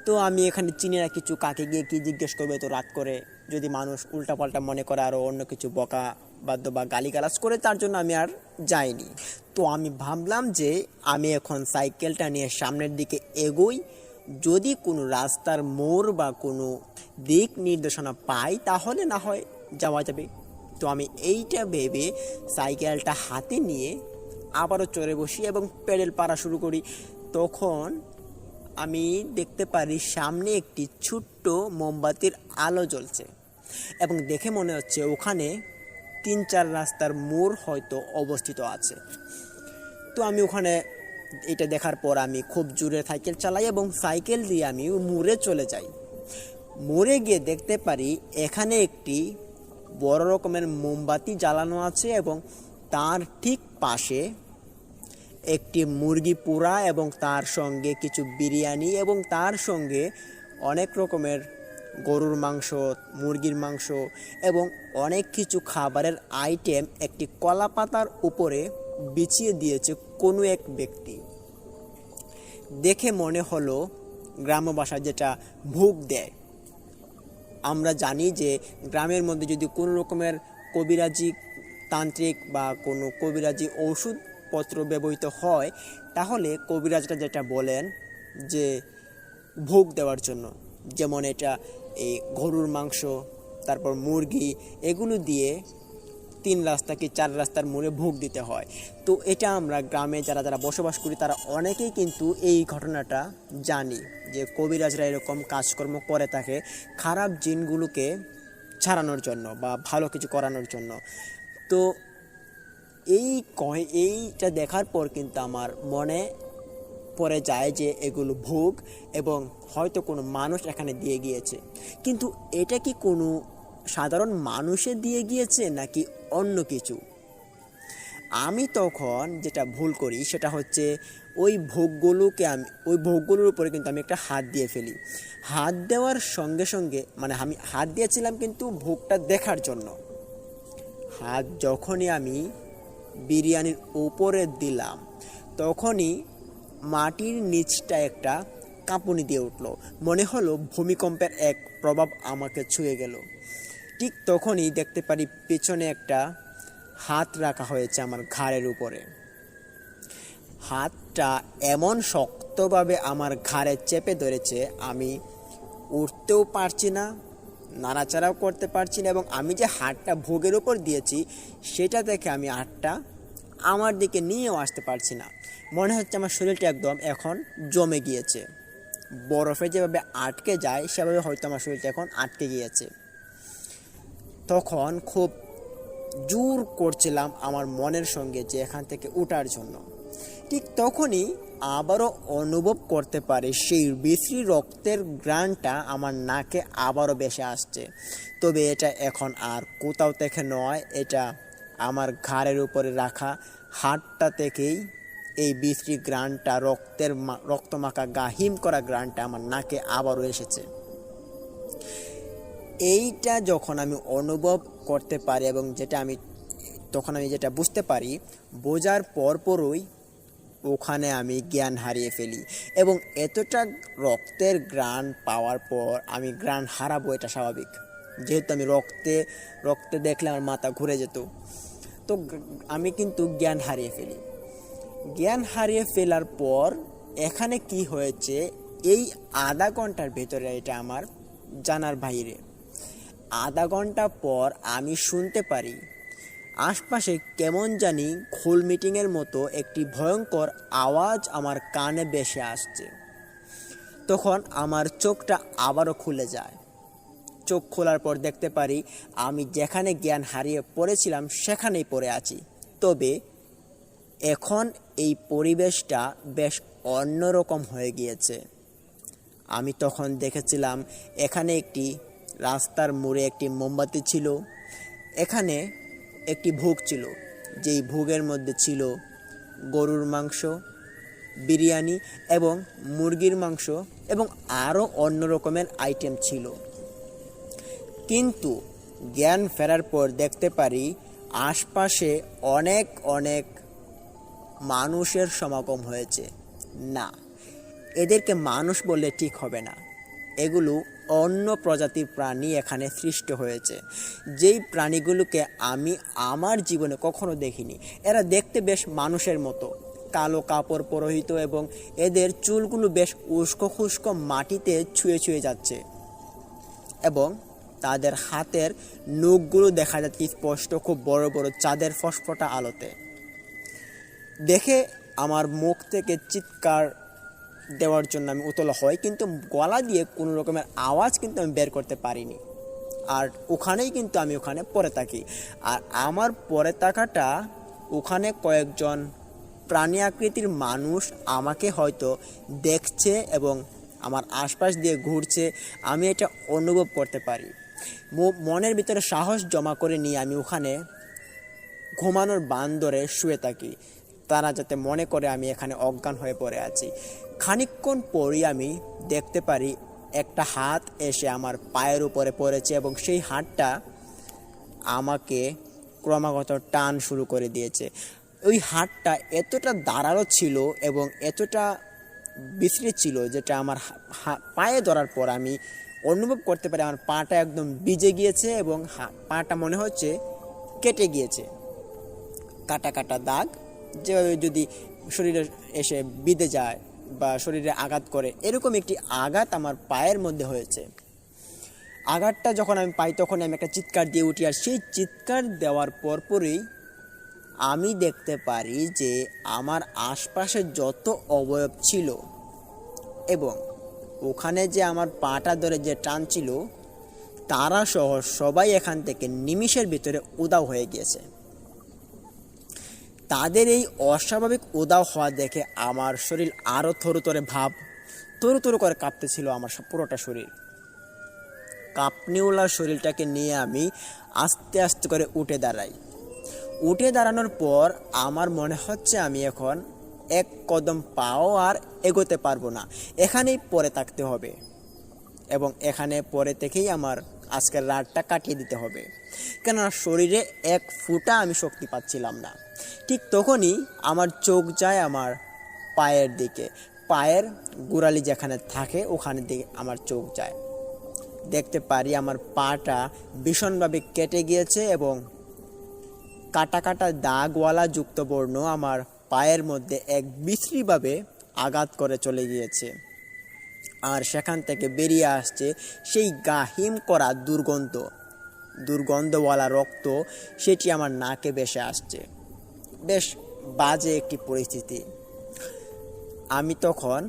তো আমি এখানে চিনি না কিছু, কাকে গিয়ে কি জিজ্ঞেস করবে তো রাত করে, যদি মানুষ উল্টাপাল্টা মনে করে আরও অন্য কিছু বকা বাদ্য বা গালিগালাজ করে, তার জন্য আমি আর যাইনি। তো আমি ভাবলাম যে আমি এখন সাইকেলটা নিয়ে সামনের দিকে এগোই, যদি কোনো রাস্তার মোড় বা কোনো দিক নির্দেশনা পাই তাহলে না হয় যাওয়া যাবে। তো আমি এইটা ভেবে সাইকেলটা হাতে নিয়ে আবারও চড়ে বসি এবং পেডেল পাড়া শুরু করি। তখন আমি দেখতে পারি সামনে একটি ছোট্ট মোমবাতির আলো জ্বলছে এবং দেখে মনে হচ্ছে ওখানে 3-4 রাস্তার মোড় হয়তো অবস্থিত আছে। তো আমি ওখানে এটা দেখার পর আমি খুব জোরে সাইকেল চালাই এবং সাইকেল দিয়ে আমি মোড়ে চলে যাই। মোড়ে গিয়ে দেখতে পারি এখানে একটি বড় রকমের মোমবাতি জ্বালানো আছে এবং তার ঠিক পাশে একটি মুরগি পোড়া এবং তার সঙ্গে কিছু বিরিয়ানি এবং তার সঙ্গে অনেক রকমের গরুর মাংস, মুরগির মাংস এবং অনেক কিছু খাবারের আইটেম একটি কলা পাতার উপরে বিছিয়ে দিয়েছে কোনো এক ব্যক্তি। দেখে মনে হলো গ্রাম্য ভাষায় যেটা ভোগ দেয়। আমরা জানি যে গ্রামের মধ্যে যদি কোনো রকমের কবিরাজি তান্ত্রিক বা কোনো কবিরাজি ওষুধপত্র ব্যবহৃত হয়, তাহলে কবিরাজরা যেটা বলেন যে ভোগ দেওয়ার জন্য, যেমন এটা এই গরুর মাংস, তারপর মুরগি, এগুলো দিয়ে 3 রাস্তা কি 4 রাস্তার মোড়ে ভোগ দিতে হয়। তো এটা আমরা গ্রামে যারা যারা বসবাস করি তারা অনেকেই কিন্তু এই ঘটনাটা জানি যে কবিরাজরা এরকম কাজকর্ম করে থাকে খারাপ জিনগুলোকে ছাড়ানোর জন্য বা ভালো কিছু করানোর জন্য। তো এইটা দেখার পর কিন্তু আমার মনে পড়ে যায় যে এগুলো ভোগ এবং হয়তো কোনো মানুষ এখানে দিয়ে গিয়েছে। কিন্তু এটা কি কোনো সাধারণ মানুষে দিয়ে গিয়েছে নাকি অন্য কিছু? আমি তখন যেটা ভুল করি সেটা হচ্ছে ওই ভোগগুলোর উপরে কিন্তু আমি একটা হাত দিয়ে ফেলি। হাত দেওয়ার সঙ্গে সঙ্গে মানে আমি হাত দিয়েছিলাম কিন্তু ভোগটা দেখার জন্য। হাত যখনই আমি বিরিয়ানির উপরে দিলাম তখনই মাটির নিচটা একটা কাঁপুনি দিয়ে উঠল। মনে হলো ভূমিকম্পের এক প্রভাব আমাকে ছুঁয়ে গেল। ঠিক তখনই দেখতে পারি পেছনে একটা হাত রাখা হয়েছে আমার ঘাড়ের উপরে। হাতটা এমন শক্তভাবে আমার ঘাড়ে চেপে ধরেছে, আমি উঠতেও পারছি না, নাড়াচাড়াও করতে পারছি না, এবং আমি যে হাতটা ভোগের উপর দিয়েছি সেটা দেখে আমি হাতটা আমার দিকে নিয়েও আসতে পারছি না। মনে হচ্ছে আমার শরীরটা একদম এখন জমে গিয়েছে, বরফে যেভাবে আটকে যায় সেভাবে হয়তো আমার শরীরটা এখন আটকে গিয়েছে। তখন খুব জোর করছিলাম আমার মনের সঙ্গে যে এখান থেকে ওঠার জন্য। ঠিক তখনই আবারও অনুভব করতে পারি সেই বিশ্রী রক্তের ঘ্রাণটা আমার নাকে আবারও ভেসে আসছে। তবে এটা এখন আর কোথাও থেকে নয়, এটা আমার ঘাড়ের উপরে রাখা হাতটা থেকেই এই বিশ্রী ঘ্রাণটা, রক্তমাখা হিম করা ঘ্রাণটা আমার নাকে আবারও এসেছে। এইটা যখন আমি অনুভব করতে পারি এবং তখন আমি যেটা বুঝতে পারি, বোঝার পরপরই ওখানে আমি জ্ঞান হারিয়ে ফেলি। এবং এতটা রক্তের ঘ্রাণ পাওয়ার পর আমি ঘ্রাণ হারাবো এটা স্বাভাবিক, যেহেতু আমি রক্তে দেখলে আমার মাথা ঘুরে যেত। তো আমি কিন্তু জ্ঞান হারিয়ে ফেলি। জ্ঞান হারিয়ে ফেলার পর এখানে কি হয়েছে এই আধা ঘন্টার ভেতরে এটা আমার জানার বাইরে। আধা ঘন্টা পর আমি শুনতে পারি আশপাশে কেমন জানি খোল মিটিংয়ের মতো একটি ভয়ঙ্কর আওয়াজ আমার কানে ভেসে আসছে। তখন আমার চোখটা আবারও খুলে যায়। চোখ খোলার পর দেখতে পারি আমি যেখানে জ্ঞান হারিয়ে পড়েছিলাম সেখানেই পড়ে আছি। তবে এখন এই পরিবেশটা বেশ অন্যরকম হয়ে গিয়েছে। আমি তখন দেখেছিলাম এখানে একটি রাস্তার মোড়ে একটি মোমবাতি ছিল, এখানে একটি ভোগ ছিল, যেই ভোগের মধ্যে ছিল গরুর মাংস, বিরিয়ানি এবং মুরগির মাংস এবং আরও অন্য রকমের আইটেম ছিল। কিন্তু জ্ঞান ফেরার পর দেখতে পারি আশপাশে অনেক অনেক মানুষের সমাগম হয়েছে। না, এদেরকে মানুষ বললে ঠিক হবে না, এগুলো অন্য প্রজাতির প্রাণী এখানে সৃষ্টি হয়েছে, যেই প্রাণীগুলোকে আমি আমার জীবনে কখনো দেখিনি। এরা দেখতে বেশ মানুষের মতো, কালো কাপড় পরিহিত এবং এদের চুলগুলো বেশ উস্কো খুস্কো মাটিতে ছুঁয়ে ছুঁয়ে যাচ্ছে এবং তাদের হাতের নখগুলো দেখা যাচ্ছে স্পষ্ট, খুব বড় বড় চাঁদের ফসফটা আলোতে। দেখে আমার মুখ থেকে চিৎকার দেওয়ার জন্য আমি উতলা হই, কিন্তু গলা দিয়ে কোনো রকমের আওয়াজ কিন্তু আমি বের করতে পারিনি। আর ওখানেই কিন্তু আমি ওখানে পড়ে থাকি। আর আমার পড়ে থাকাটা ওখানে কয়েকজন প্রাণী আকৃতির মানুষ আমাকে হয়তো দেখছে এবং আমার আশপাশ দিয়ে ঘুরছে, আমি এটা অনুভব করতে পারি। মনের ভিতরে সাহস জমা করে নিয়ে আমি ওখানে ঘুমানোর বান ধরে শুয়ে থাকি, তারা যাতে মনে করে আমি এখানে অজ্ঞান হয়ে পড়ে আছি। খানিকক্ষণ পরই আমি দেখতে পারি একটা হাত এসে আমার পায়ের উপরে পড়েছে এবং সেই হাতটা আমাকে ক্রমাগত টান শুরু করে দিয়েছে। ওই হাতটা এতটা ধারালো ছিল এবং এতটা বিশ্রী ছিল যেটা আমার পায়ে ধরার পর আমি অনুভব করতে পারি আমার পাটা একদম ভিজে গিয়েছে এবং পাটা মনে হচ্ছে কেটে গিয়েছে, কাটা কাটা দাগ, যেভাবে যদি শরীরে এসে বিঁধে যায় বা শরীরে আঘাত করে, এরকম একটি আঘাত আমার পায়ের মধ্যে হয়েছে। আঘাতটা যখন আমি পাই তখন আমি একটা চিৎকার দিয়ে উঠি, আর সেই চিৎকার দেওয়ার পরপরই আমি দেখতে পারি যে আমার আশপাশে যত অবয়ব ছিল এবং ওখানে যে আমার পাটা ধরে যে টান ছিল তারা সহ সবাই এখান থেকে নিমিষের ভিতরে উধাও হয়ে গিয়েছে। তাদের এই অস্বাভাবিক উদাও হওয়া দেখে আমার শরীর আরও তরু করে কাঁপতেছিল। আমার পুরোটা শরীর কাঁপনিওয়ালা শরীরটাকে নিয়ে আমি আস্তে আস্তে করে উঠে দাঁড়ানোর পর আমার মনে হচ্ছে আমি এখন এক কদম পাও আর এগোতে পারবো না, এখানেই পড়ে থাকতে হবে এবং এখানে পরে থেকেই আমার আজকের রাতটা কাটিয়ে দিতে হবে, কেননা শরীরে এক ফুটা আমি শক্তি পাচ্ছিলাম না। ঠিক তখনই আমার চোখ যায় আমার পায়ের দিকে, পায়ের গোড়ালি যেখানে থাকে ওখানের দিকে আমার চোখ যায়। দেখতে পারি আমার পাটা ভীষণভাবে কেটে গিয়েছে এবং কাটা কাটা দাগওয়ালা যুক্ত বর্ণ আমার পায়ের মধ্যে এক বিশ্রীভাবে আঘাত করে চলে গিয়েছে। আর সেখান থেকে বেরিয়ে আসছে সেই গাহিম করা দুর্গন্ধওয়ালা রক্ত, সেটি আমার নাকে ভেসে আসছে। বেশ বাজে একটি পরিস্থিতি। আমি তখন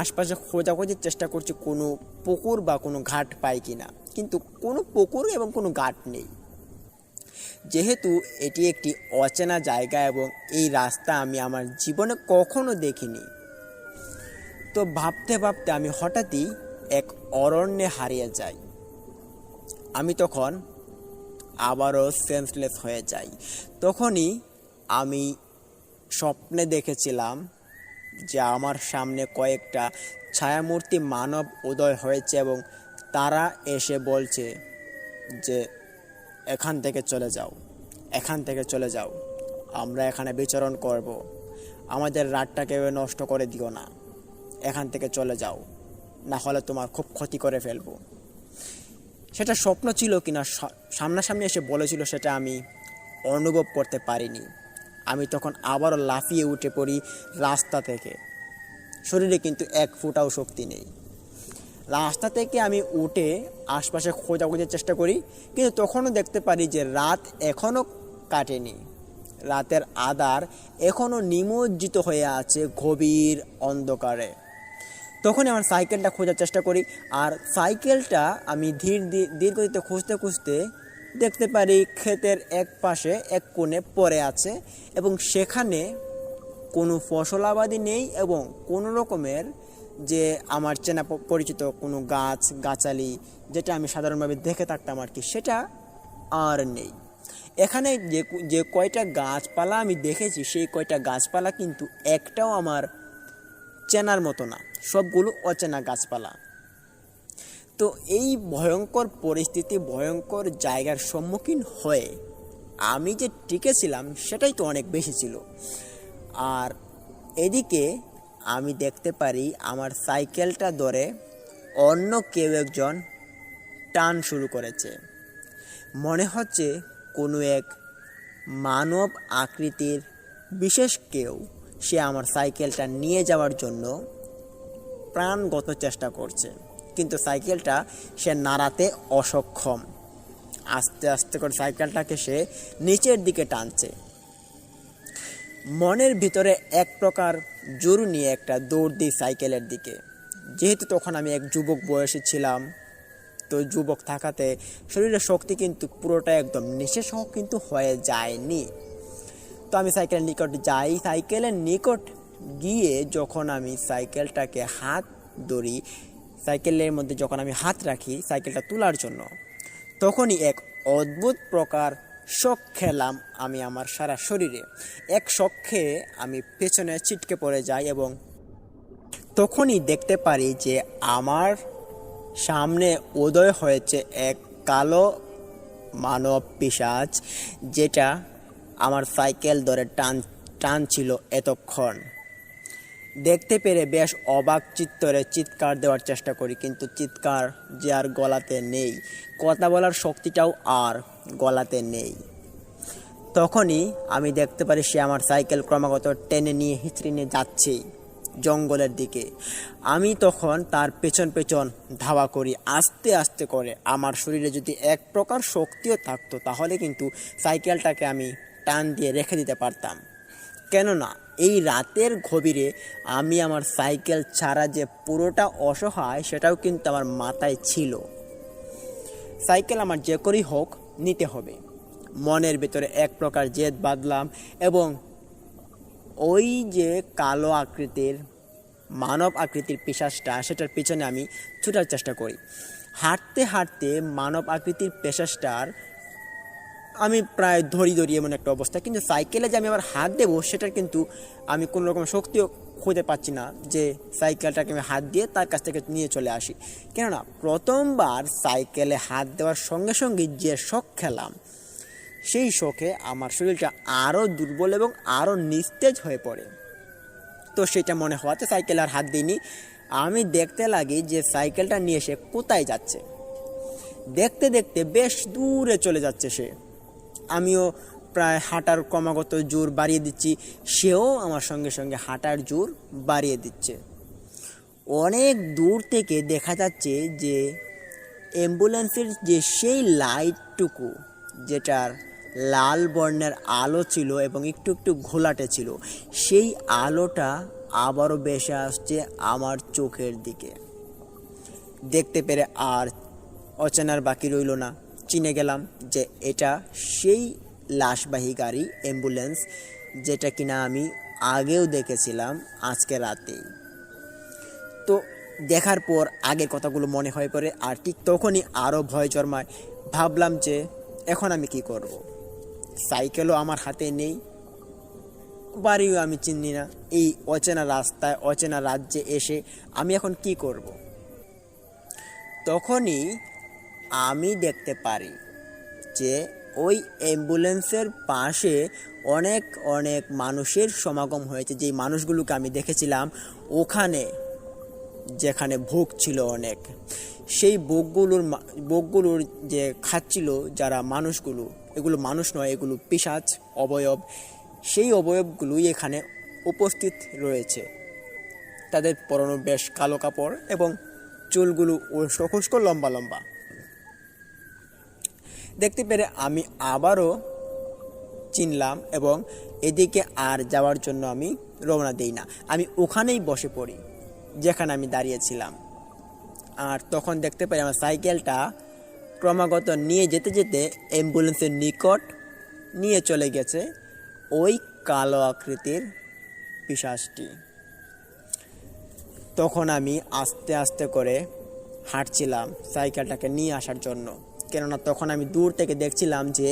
আশপাশে খোঁজাখুঁজির চেষ্টা করছি কোনো পুকুর বা কোনো ঘাট পাই কিনা, কিন্তু কোনো পুকুর এবং কোনো ঘাট নেই। যেহেতু এটি একটি অচেনা জায়গা এবং এই রাস্তা আমি আমার জীবনে কখনো দেখিনি, তো ভাবতে ভাবতে আমি হঠাৎই এক অরণ্যে হারিয়ে যাই। আমি তখন আবারও সেন্সলেস হয়ে যাই। তখনই আমি স্বপ্নে দেখেছিলাম যে আমার সামনে কয়েকটা ছায়ামূর্তি মানব উদয় হয়েছে এবং তারা এসে বলছে যে এখান থেকে চলে যাও, আমরা এখানে বিচরণ করব, আমাদের রাতটাকে নষ্ট করে দিও না, এখান থেকে চলে যাও, না হলে তোমার খুব ক্ষতি করে ফেলবো। সেটা স্বপ্ন ছিল কিনা সামনাসামনি এসে বলেছিল সেটা আমি অনুভব করতে পারিনি। আমি তখন আবারও লাফিয়ে উঠে পড়ি রাস্তা থেকে। শরীরে কিন্তু এক ফোঁটাও শক্তি নেই। রাস্তা থেকে আমি উঠে আশপাশে খোঁজাখুঁজির চেষ্টা করি, কিন্তু তখনও দেখতে পারি যে রাত এখনও কাটেনি। রাতের আধার এখনও নিমজ্জিত হয়ে আছে গভীর অন্ধকারে। তখনই আমার সাইকেলটা খোঁজার চেষ্টা করি, আর সাইকেলটা আমি ধীর গতিতে খুঁজতে দেখতে পারি ক্ষেতের এক পাশে এক কোণে পড়ে আছে এবং সেখানে কোনো ফসলাবাদি নেই এবং কোনো রকমের যে আমার চেনা পরিচিত কোনো গাছালি যেটা আমি সাধারণভাবে দেখে থাকতাম আর কি, সেটা আর নেই। এখানে যে কয়টা গাছপালা আমি দেখেছি সেই কয়টা গাছপালা কিন্তু একটাও আমার চেনার মতো না, সবগুলো অচেনা গাছপালা। তো এই ভয়ঙ্কর পরিস্থিতি, ভয়ঙ্কর জায়গার সম্মুখীন হয়ে আমি যে টিকেছিলাম সেটাই তো অনেক বেশি ছিল। আর এদিকে আমি দেখতে পারি আমার সাইকেলটা ধরে অন্য কেউ একজন টান শুরু করেছে। মনে হচ্ছে কোনো এক মানব আকৃতির বিশেষ কেউ সে আমার সাইকেলটা নিয়ে যাওয়ার জন্য প্রাণগত চেষ্টা করছে, কিন্তু সাইকেলটা সে নাড়াতে অসক্ষম। আস্তে আস্তে করে সাইকেলটাকে সে নিচের দিকে টানছে। মনের ভিতরে এক প্রকার জোর নিয়ে একটা দৌড় দিই সাইকেলের দিকে। যেহেতু তখন আমি এক যুবক বয়সী ছিলাম, তো যুবক থাকাতে শরীরের শক্তি কিন্তু পুরোটা একদম নিঃশেষ কিন্তু হয়ে যায়নি। তো আমি সাইকেলের নিকট যাই। সাইকেলের নিকট গিয়ে যখন আমি সাইকেলটাকে হাত ধরি, সাইকেলের মধ্যে যখন আমি হাত রাখি সাইকেলটা তোলার জন্য, তখনই এক অদ্ভুত প্রকার শক খেলাম আমি আমার সারা শরীরে। এক শক খেয়ে আমি পেছনে ছিটকে পড়ে যাই এবং তখনই দেখতে পারি যে আমার সামনে উদয় হয়েছে এক কালো মানব পিশাচ, যেটা আমার সাইকেল ধরে টানছিল এতক্ষণ। দেখতে পেরে বেশ অবাক চিত্তরে চিৎকার দেওয়ার চেষ্টা করি, কিন্তু চিৎকার যে আর গলাতে নেই, কথা বলার শক্তিটাও আর গলাতে নেই। তখনই আমি দেখতে পারি সে আমার সাইকেল ক্রমাগত টেনে নিয়ে হিচড়ে নিয়ে যাচ্ছে জঙ্গলের দিকে। আমি তখন তার পেছন ধাওয়া করি আস্তে আস্তে করে। আমার শরীরে যদি এক প্রকার শক্তিও থাকতো তাহলে কিন্তু সাইকেলটাকে আমি টান দিয়ে রেখে দিতে পারতাম, কেননা এই রাতের গভীরে আমি আমার সাইকেল ছাড়া যে পুরোটা অসহায় সেটাও কিন্তু আমার মাথায় ছিল। সাইকেল আমার যে করেই হোক নিতে হবে, মনের ভিতরে এক প্রকার জেদ বাঁধলাম এবং ওই যে কালো আকৃতির মানব আকৃতির পিশাচটা, সেটার পিছনে আমি ছুটার চেষ্টা করি। হাঁটতে হাঁটতে মানব আকৃতির পিশাচটার আমি প্রায় ধরি এমন একটা অবস্থা, কিন্তু সাইকেলে যে আমি আবার হাত দেবো সেটার কিন্তু আমি কোনো রকম শক্তিও খুঁজে পাচ্ছি না যে সাইকেলটাকে আমি হাত দিয়ে তার কাছ থেকে নিয়ে চলে আসি। কেননা প্রথমবার সাইকেলে হাত দেওয়ার সঙ্গে সঙ্গে যে শখ খেলাম, সেই শখে আমার শরীরটা আরও দুর্বল এবং আরও নিস্তেজ হয়ে পড়ে। তো সেটা মনে হওয়াতে সাইকেল আর হাত দিইনি। আমি দেখতে লাগি যে সাইকেলটা নিয়ে সে কোথায় যাচ্ছে। দেখতে দেখতে বেশ দূরে চলে যাচ্ছে সে। আমিও প্রায় হাঁটার ক্রমাগত জোর বাড়িয়ে দিচ্ছি, সেও আমার সঙ্গে সঙ্গে হাঁটার জোর বাড়িয়ে দিচ্ছে। অনেক দূর থেকে দেখা যাচ্ছে যে অ্যাম্বুলেন্সের যে সেই লাইটটুকু, যেটার লাল বর্ণের আলো ছিল এবং একটু একটু ঘোলাটে ছিল, সেই আলোটা আবারও ভেসে আসছে আমার চোখের দিকে। দেখতে পেরে আর অচেনার বাকি রইল না, চিনে গেলাম যে এটা সেই লাশবাহী গাড়ি অ্যাম্বুলেন্স, যেটা কিনা আমি আগেও দেখেছিলাম আজকে রাতেই। তো দেখার পর আগের কথাগুলো মনে হয়ে পড়ে, আর ঠিক তখনই আরও ভয় জন্মায়। ভাবলাম যে এখন আমি কি করব। সাইকেলও আমার হাতে নেই, বাড়িও আমি চিনি না, এই অচেনা রাস্তায় অচেনা রাজ্যে এসে আমি এখন কি করব। তখনই আমি দেখতে পারি যে ওই অ্যাম্বুলেন্সের পাশে অনেক অনেক মানুষের সমাগম হয়েছে। যেই মানুষগুলোকে আমি দেখেছিলাম ওখানে, যেখানে ভোগ ছিল অনেক, সেই ভোগগুলোর যে খাচ্ছিল যারা মানুষগুলো, এগুলো মানুষ নয়, এগুলো পিশাচ অবয়ব, সেই অবয়বগুলোই এখানে উপস্থিত রয়েছে। তাদের পরনে বেশ কালো কাপড় এবং চুলগুলো উস্কো লম্বা লম্বা। দেখতে পেরে আমি আবারও চিনলাম এবং এদিকে আর যাওয়ার জন্য আমি রওনা দিই না, আমি ওখানেই বসে পড়ি যেখানে আমি দাঁড়িয়েছিলাম। আর তখন দেখতে পাই আমার সাইকেলটা ক্রমাগত নিয়ে যেতে যেতে অ্যাম্বুলেন্সের নিকট নিয়ে চলে গেছে ওই কালো আকৃতির পিশাচটি। তখন আমি আস্তে আস্তে করে হাঁটছিলাম সাইকেলটাকে নিয়ে আসার জন্য, কেননা তখন আমি দূর থেকে দেখছিলাম যে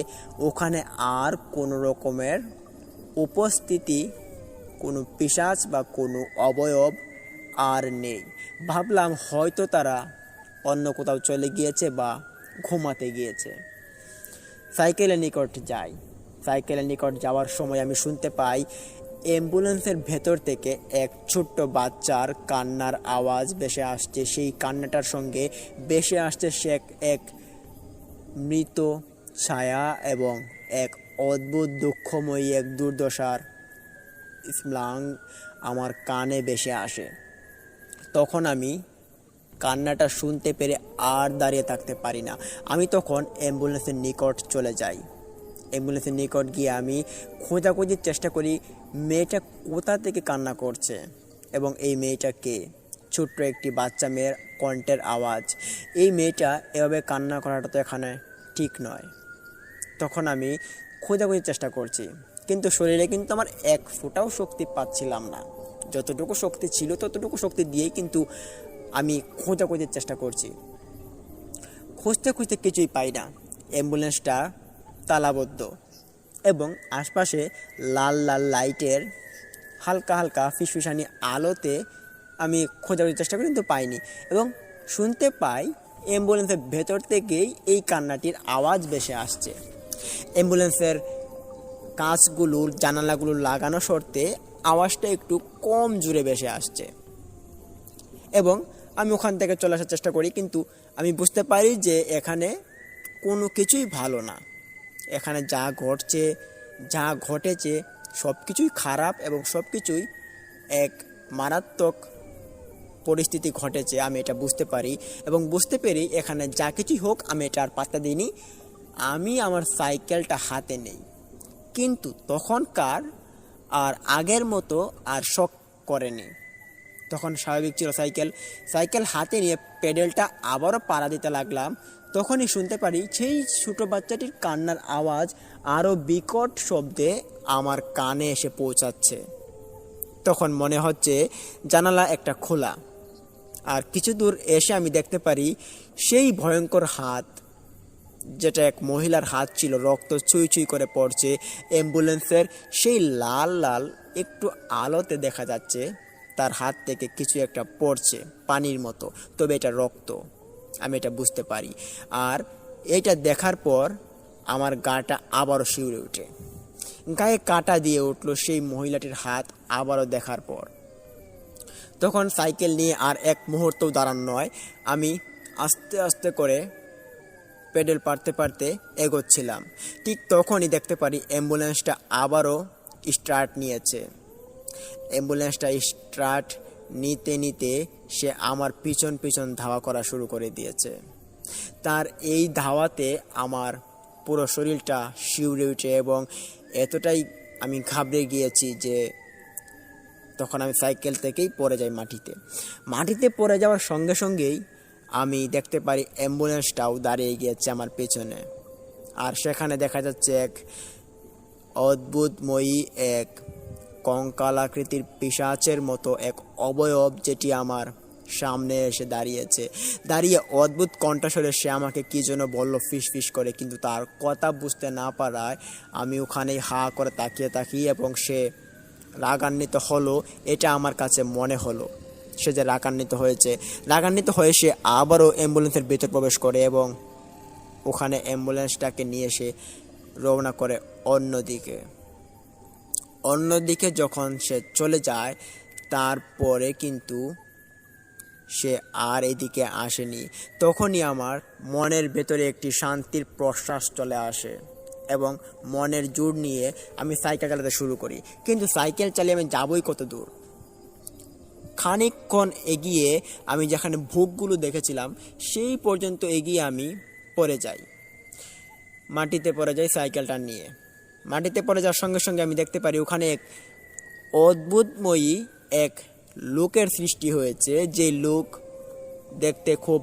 ওখানে আর কোনো রকমের উপস্থিতি, কোনো পিশাচ বা কোনো অবয়ব আর নেই। ভাবলাম হয়তো তারা অন্য কোথাও চলে গিয়েছে বা ঘুমাতে গিয়েছে। সাইকেলের নিকট যাই। সাইকেলের নিকট যাওয়ার সময় আমি শুনতে পাই অ্যাম্বুলেন্সের ভেতর থেকে এক ছোট্ট বাচ্চার কান্নার আওয়াজ ভেসে আসছে। সেই কান্নাটার সঙ্গে ভেসে আসছে সে এক মৃত ছায়া এবং এক অদ্ভুত দুঃখময়ী এক দুর্দশার স্ম্লাং আমার কানে ভেসে আসে। তখন আমি কান্নাটা শুনতে পেরে আর দাঁড়িয়ে থাকতে পারি না। আমি তখন অ্যাম্বুলেন্সের নিকট চলে যাই। অ্যাম্বুলেন্সের নিকট গিয়ে আমি খোঁজাখুঁজির চেষ্টা করি মেয়েটা কোথা থেকে কান্না করছে এবং এই মেয়েটা কে। ছোট্ট একটি বাচ্চা মেয়ের কণ্ঠের আওয়াজ। এই মেয়েটা এভাবে কান্না করাটা তো এখানে ঠিক নয়। তখন আমি খোঁজাখুঁজির চেষ্টা করছি, কিন্তু শরীরে কিন্তু আমার এক ফোঁটাও শক্তি পাচ্ছিলাম না। যতটুকু শক্তি ছিল ততটুকু শক্তি দিয়েই কিন্তু আমি খোঁজাখুঁজির চেষ্টা করছি। খুঁজতে খুঁজতে কিছুই পাই না। অ্যাম্বুলেন্সটা তালাবদ্ধ এবং আশপাশে লাল লাল লাইটের হালকা হালকা ফিসফিসানি আলোতে আমি খোঁজাখুঁজির চেষ্টা করি, কিন্তু পাইনি। এবং শুনতে পাই অ্যাম্বুলেন্সের ভেতর থেকেই এই কান্নাটির আওয়াজ ভেসে আসছে। অ্যাম্বুলেন্সের কাঁচগুলোর জানালাগুলো লাগানো সত্ত্বে আওয়াজটা একটু কম জোরে ভেসে আসছে এবং আমি ওখান থেকে চলে আসার চেষ্টা করি, কিন্তু আমি বুঝতে পারি যে এখানে কোনো কিছুই ভালো না। এখানে যা ঘটছে, যা ঘটেছে সব কিছুই খারাপ এবং সব কিছুই এক মারাত্মক পরিস্থিতি ঘটেছে। আমি এটা বুঝতে পারি এবং বুঝতে পেরে এখানে যা কিছুই হোক আমি এটা আর পাত্তা দিইনি। আমি আমার সাইকেলটা হাতে নেই, কিন্তু তখনকার আর আগের মতো আর শক করেনি। তখন স্বাভাবিক ছিল সাইকেল হাতে নিয়ে পেডেলটা আবারও পাড়া দিতে লাগলাম। তখনই শুনতে পারি সেই ছোটো বাচ্চাটির কান্নার আওয়াজ আরও বিকট শব্দে আমার কানে এসে পৌঁছাচ্ছে। তখন মনে হচ্ছে জানালা একটা খোলা। আর কিছু দূর এসে আমি দেখতে পারি সেই ভয়ঙ্কর হাত, যেটা এক মহিলার হাত ছিল, রক্ত চুই চুই করে পড়ছে অ্যাম্বুলেন্সের সেই লাল লাল একটু আলোতে দেখা যাচ্ছে তার হাত থেকে কিছু একটা পড়ছে পানির মতো, তবে এটা রক্ত, আমি এটা বুঝতে পারি। আর এটা দেখার পর আমার গাটা আবারও শিউরে ওঠে, গায়ে কাটা দিয়ে উঠলো সেই মহিলাটির হাত আবারও দেখার পর। তখন সাইকেল নিয়ে আর এক মুহূর্তও দাঁড়ানো নয়, আমি আস্তে আস্তে করে পেডেল পারতে পারতে এগোচ্ছিলাম। ঠিক তখনই দেখতে পারি অ্যাম্বুলেন্সটা আবারও স্টার্ট নিয়েছে। অ্যাম্বুলেন্সটা স্টার্ট নিতে নিতে সে আমার পিছন পিছন ধাওয়া করা শুরু করে দিয়েছে। তার এই ধাওয়াতে আমার পুরো শরীরটা শিউরে উঠে এবং এতটাই আমি ঘাবড়ে গিয়েছি যে তখন আমি সাইকেল থেকেই পড়ে যাই মাটিতে পড়ে যাওয়ার সঙ্গে সঙ্গেই আমি দেখতে পারি অ্যাম্বুলেন্সটাও দাঁড়িয়ে গিয়েছে আমার পেছনে। আর সেখানে দেখা যাচ্ছে এক অদ্ভুতময়ী এক কঙ্কাল আকৃতির পিশাচের মতো এক অবয়ব, যেটি আমার সামনে এসে দাঁড়িয়ে অদ্ভুত কণ্ঠস্বরে সে আমাকে কি যেন বলল ফিস ফিস করে, কিন্তু তার কথা বুঝতে না পারায় আমি ওখানেই হা করে তাকিয়ে এবং সে রাগান্বিত হলো, এটা আমার কাছে মনে হলো। সে যে রাগান্বিত হয়ে সে আবারও অ্যাম্বুলেন্সের ভেতর প্রবেশ করে এবং ওখানে অ্যাম্বুলেন্সটাকে নিয়ে সে রওনা করে অন্যদিকে যখন সে চলে যায়, তারপরে কিন্তু সে আর এদিকে আসেনি। তখনই আমার মনের ভেতরে একটি শান্তির প্রশ্বাস চলে আসে এবং মনের জোর নিয়ে আমি সাইকেল চালাতে শুরু করি। কিন্তু সাইকেল চালিয়ে আমি যাবই কত দূর? খানিকক্ষণ এগিয়ে আমি যেখানে ভোগগুলো দেখেছিলাম সেই পর্যন্ত এগিয়ে আমি মাটিতে পড়ে যাই সাইকেলটা নিয়ে। মাটিতে পড়ে যাওয়ার সঙ্গে সঙ্গে আমি দেখতে পারি ওখানে এক অদ্ভুতময়ী এক লোকের সৃষ্টি হয়েছে, যে লোক দেখতে খুব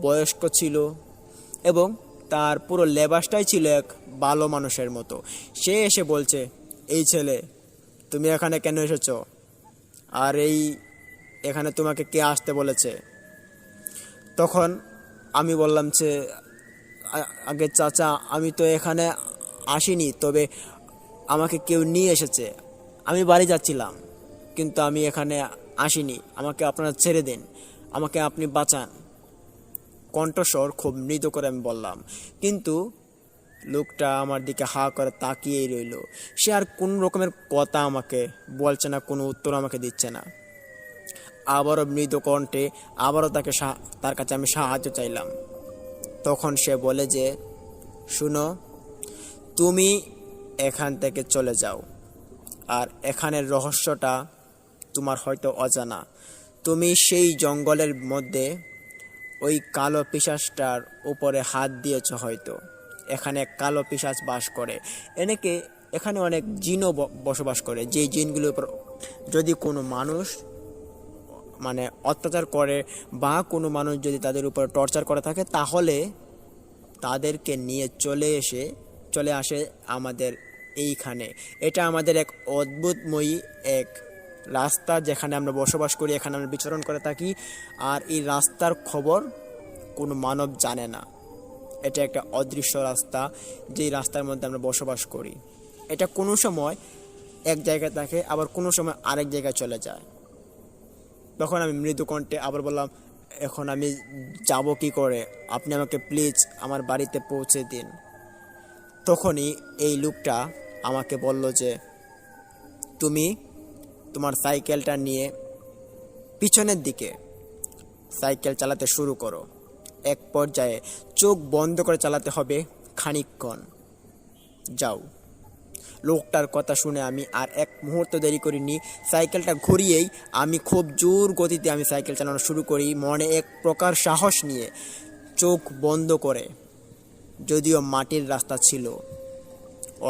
বয়স্ক ছিল এবং তার পুরো লেবাসটাই ছিল এক ভালো মানুষের মতো। সে এসে বলছে, এই ছেলে, তুমি এখানে কেন এসেছো? আর এখানে তোমাকে কে আসতে বলেছে? তখন আমি বললাম যে আগে চাচা, আমি তো এখানে আসিনি, তবে আমাকে কেউ নিয়ে এসেছে। আমি বাড়ি যাচ্ছিলাম, কিন্তু আমি এখানে আসিনি, আমাকে আপনারা ছেড়ে দিন, আমাকে আপনি বাঁচান। কণ্ঠস্বর খুব মৃদু করে আমি বললাম, কিন্তু লোকটা আমার দিকে হা করে তাকিয়েই রইল। সে আর কোনো রকমের কথা আমাকে বলছে না, কোনো উত্তর আমাকে দিচ্ছে না। আবারও মৃদু কণ্ঠে আবারও তার কাছে আমি সাহায্য চাইলাম। তখন সে বলে যে, শুনো, তুমি এখান থেকে চলে যাও, আর এখানের রহস্যটা তোমার হয়তো অজানা। তুমি সেই জঙ্গলের মধ্যে ওই কালো পিশাচটার উপরে হাত দিয়েছ হয়তো। এখানে কালো পিশাচ বাস করে, এখানে অনেক জিনও বসবাস করে, যে জিনগুলোর উপর যদি কোনো মানুষ অত্যাচার করে বা কোনো মানুষ যদি তাদের উপর টর্চার করে থাকে, তাহলে তাদেরকে নিয়ে চলে আসে আমাদের এইখানে। এটা আমাদের এক অদ্ভুতময়ী এক রাস্তা, যেখানে আমরা বসবাস করি, এখানে আমরা বিচরণ করে থাকি। আর এই রাস্তার খবর কোনো মানব জানে না। এটা একটা অদৃশ্য রাস্তা, যেই রাস্তার মধ্যে আমরা বসবাস করি। এটা কোনো সময় এক জায়গায় থাকে, আবার কোনো সময় আরেক জায়গায় চলে যায়। তখন আমি মৃদু কণ্ঠে আবার বললাম, এখন আমি যাব কি করে? আপনি আমাকে প্লিজ আমার বাড়িতে পৌঁছে দিন। তখনই এই লোকটা আমাকে বলল যে, তুমি তোমার সাইকেলটা নিয়ে পিছনের দিকে সাইকেল চালাতে শুরু করো। এক পর্যায়ে চোখ বন্ধ করে চালাতে হবে খানিকক্ষণ, যাও। লোকটার কথা শুনে আমি আর এক মুহূর্ত দেরি করিনি। সাইকেলটা ঘুরিয়েই আমি খুব জোর গতিতে আমি সাইকেল চালানো শুরু করি, মনে এক প্রকার সাহস নিয়ে, চোখ বন্ধ করে। যদিও মাটির রাস্তা ছিল,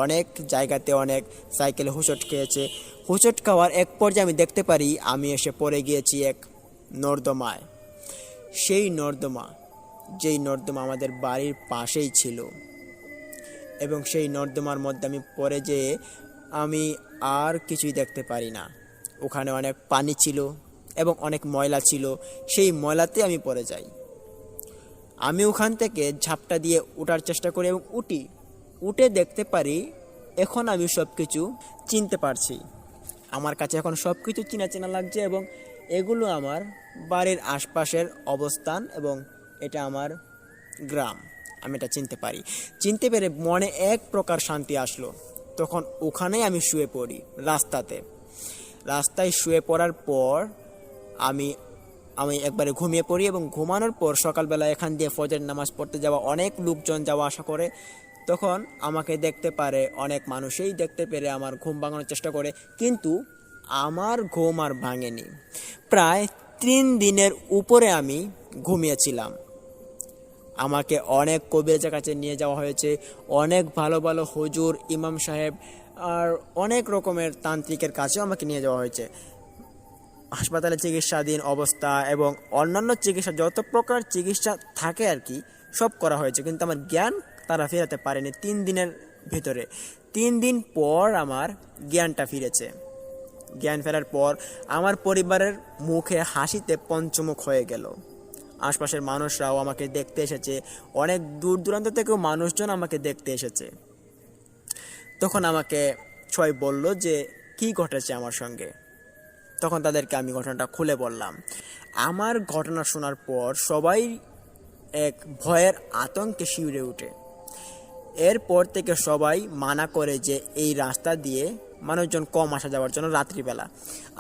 অনেক জায়গাতে অনেক সাইকেল হোঁচট খেয়েছে। হোঁচট খাওয়ার এক পর্যায়ে আমি দেখতে পারি আমি এসে পড়ে গিয়েছি এক নর্দমায়। সেই যেই নর্দমা আমাদের বাড়ির পাশেই ছিল, এবং সেই নর্দমার মধ্যে আমি পড়ে যেয়ে আমি আর কিছুই দেখতে পারি না। ওখানে অনেক পানি ছিল এবং অনেক ময়লা ছিল, সেই ময়লাতে আমি পড়ে যাই। আমি ওখান থেকে ঝাপটা দিয়ে ওঠার চেষ্টা করি এবং উঠে দেখতে পারি এখন আমি সব কিছু চিনতে পারছি। আমার কাছে এখন সব কিছু চেনা চেনা লাগছে এবং এগুলো আমার বাড়ির আশপাশের অবস্থান এবং এটা আমার গ্রাম। আমি এটা চিনতে পেরে মনে এক প্রকার শান্তি আসলো। তখন ওখানেই আমি শুয়ে পড়ি রাস্তায় শুয়ে পড়ার পর আমি একবারে ঘুমিয়ে পড়ি এবং ঘুমানোর পর সকালবেলা এখান দিয়ে ফজরের নামাজ পড়তে যাওয়া অনেক লোকজন যাওয়া আসা করে। তখন আমাকে দেখতে পারে অনেক মানুষই, দেখতে পেরে আমার ঘুম ভাঙানোর চেষ্টা করে, কিন্তু আমার ঘুম আর ভাঙেনি। প্রায় 3 দিনের উপরে আমি ঘুমিয়েছিলাম। আমাকে অনেক কবিরাজের কাছে নিয়ে যাওয়া হয়েছে, অনেক ভালো ভালো হুজুর, ইমাম সাহেব আর অনেক রকমের তান্ত্রিকের কাছেও আমাকে নিয়ে যাওয়া হয়েছে। হাসপাতালে চিকিৎসাধীন অবস্থা এবং অন্যান্য চিকিৎসা, যত প্রকার চিকিৎসা থাকে আর কি, সব করা হয়েছে, কিন্তু আমার জ্ঞান তারা ফেরাতে পারেনি 3 দিনের ভিতরে। 3 দিন পর আমার জ্ঞানটা ফিরেছে। জ্ঞান ফেরার পর আমার পরিবারের মুখে হাসিতে পঞ্চমুখ হয়ে গেল। আশপাশের মানুষরাও আমাকে দেখতে এসেছে, অনেক দূর দূরান্ত থেকেও মানুষজন আমাকে দেখতে এসেছে। তখন আমাকে সবাই বলল যে কি ঘটেছে আমার সঙ্গে। তখন তাদেরকে আমি ঘটনাটা খুলে বললাম। আমার ঘটনা শোনার পর সবাই এক ভয়ের আতঙ্কে শিউরে ওঠে। এরপর থেকে সবাই মানা করে যে এই রাস্তা দিয়ে মানুষজন কম আসা যাওয়ার জন্য রাত্রিবেলা।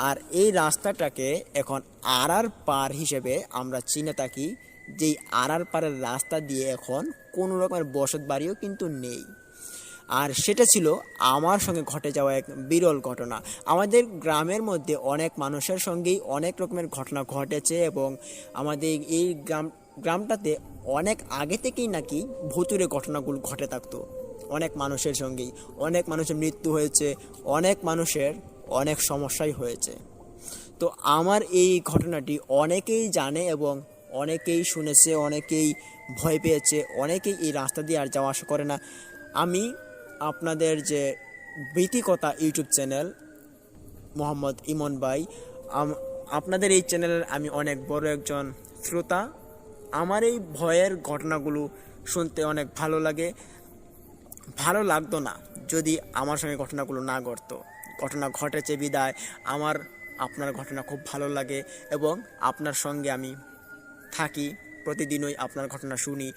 আর এই রাস্তাটাকে এখন আড়ার পার হিসেবে আমরা চিনে থাকি, যেই আড়ার পাড়ের রাস্তা দিয়ে এখন কোনো রকমের বসত বাড়িও কিন্তু নেই। আর সেটা ছিল আমার সঙ্গে ঘটে যাওয়া এক বিরল ঘটনা। আমাদের গ্রামের মধ্যে অনেক মানুষের সঙ্গেই অনেক রকমের ঘটনা ঘটেছে এবং আমাদের এই গ্রামটাতে অনেক আগে থেকেই নাকি ভুতুড়ে ঘটনাগুলো ঘটে থাকতো। অনেক মানুষের সঙ্গেই অনেক মানুষের মৃত্যু হয়েছে, অনেক মানুষের অনেক সমস্যাই হয়েছে। তো আমার এই ঘটনাটি অনেকেই জানে এবং অনেকেই শুনেছে, অনেকেই ভয় পেয়েছে, অনেকেই এই রাস্তা দিয়ে আর যাওয়া আসা করে না। আমি আপনাদের যে ভীতিকথা ইউটিউব চ্যানেল মোহাম্মদ ইমন ভাই, আপনাদের এই চ্যানেলের আমি অনেক বড় একজন শ্রোতা। আমার এই ভয়ের ঘটনাগুলো শুনতে অনেক ভালো লাগে। ভালো লাগতো না যদি আমার সঙ্গে ঘটনাগুলো না ঘটতো। ঘটনা ঘটেছে বিদায় আমার আপনার ঘটনা খুব ভালো লাগে এবং আপনার সঙ্গে আমি থাকি, প্রতিদিনই আপনার ঘটনা শুনি।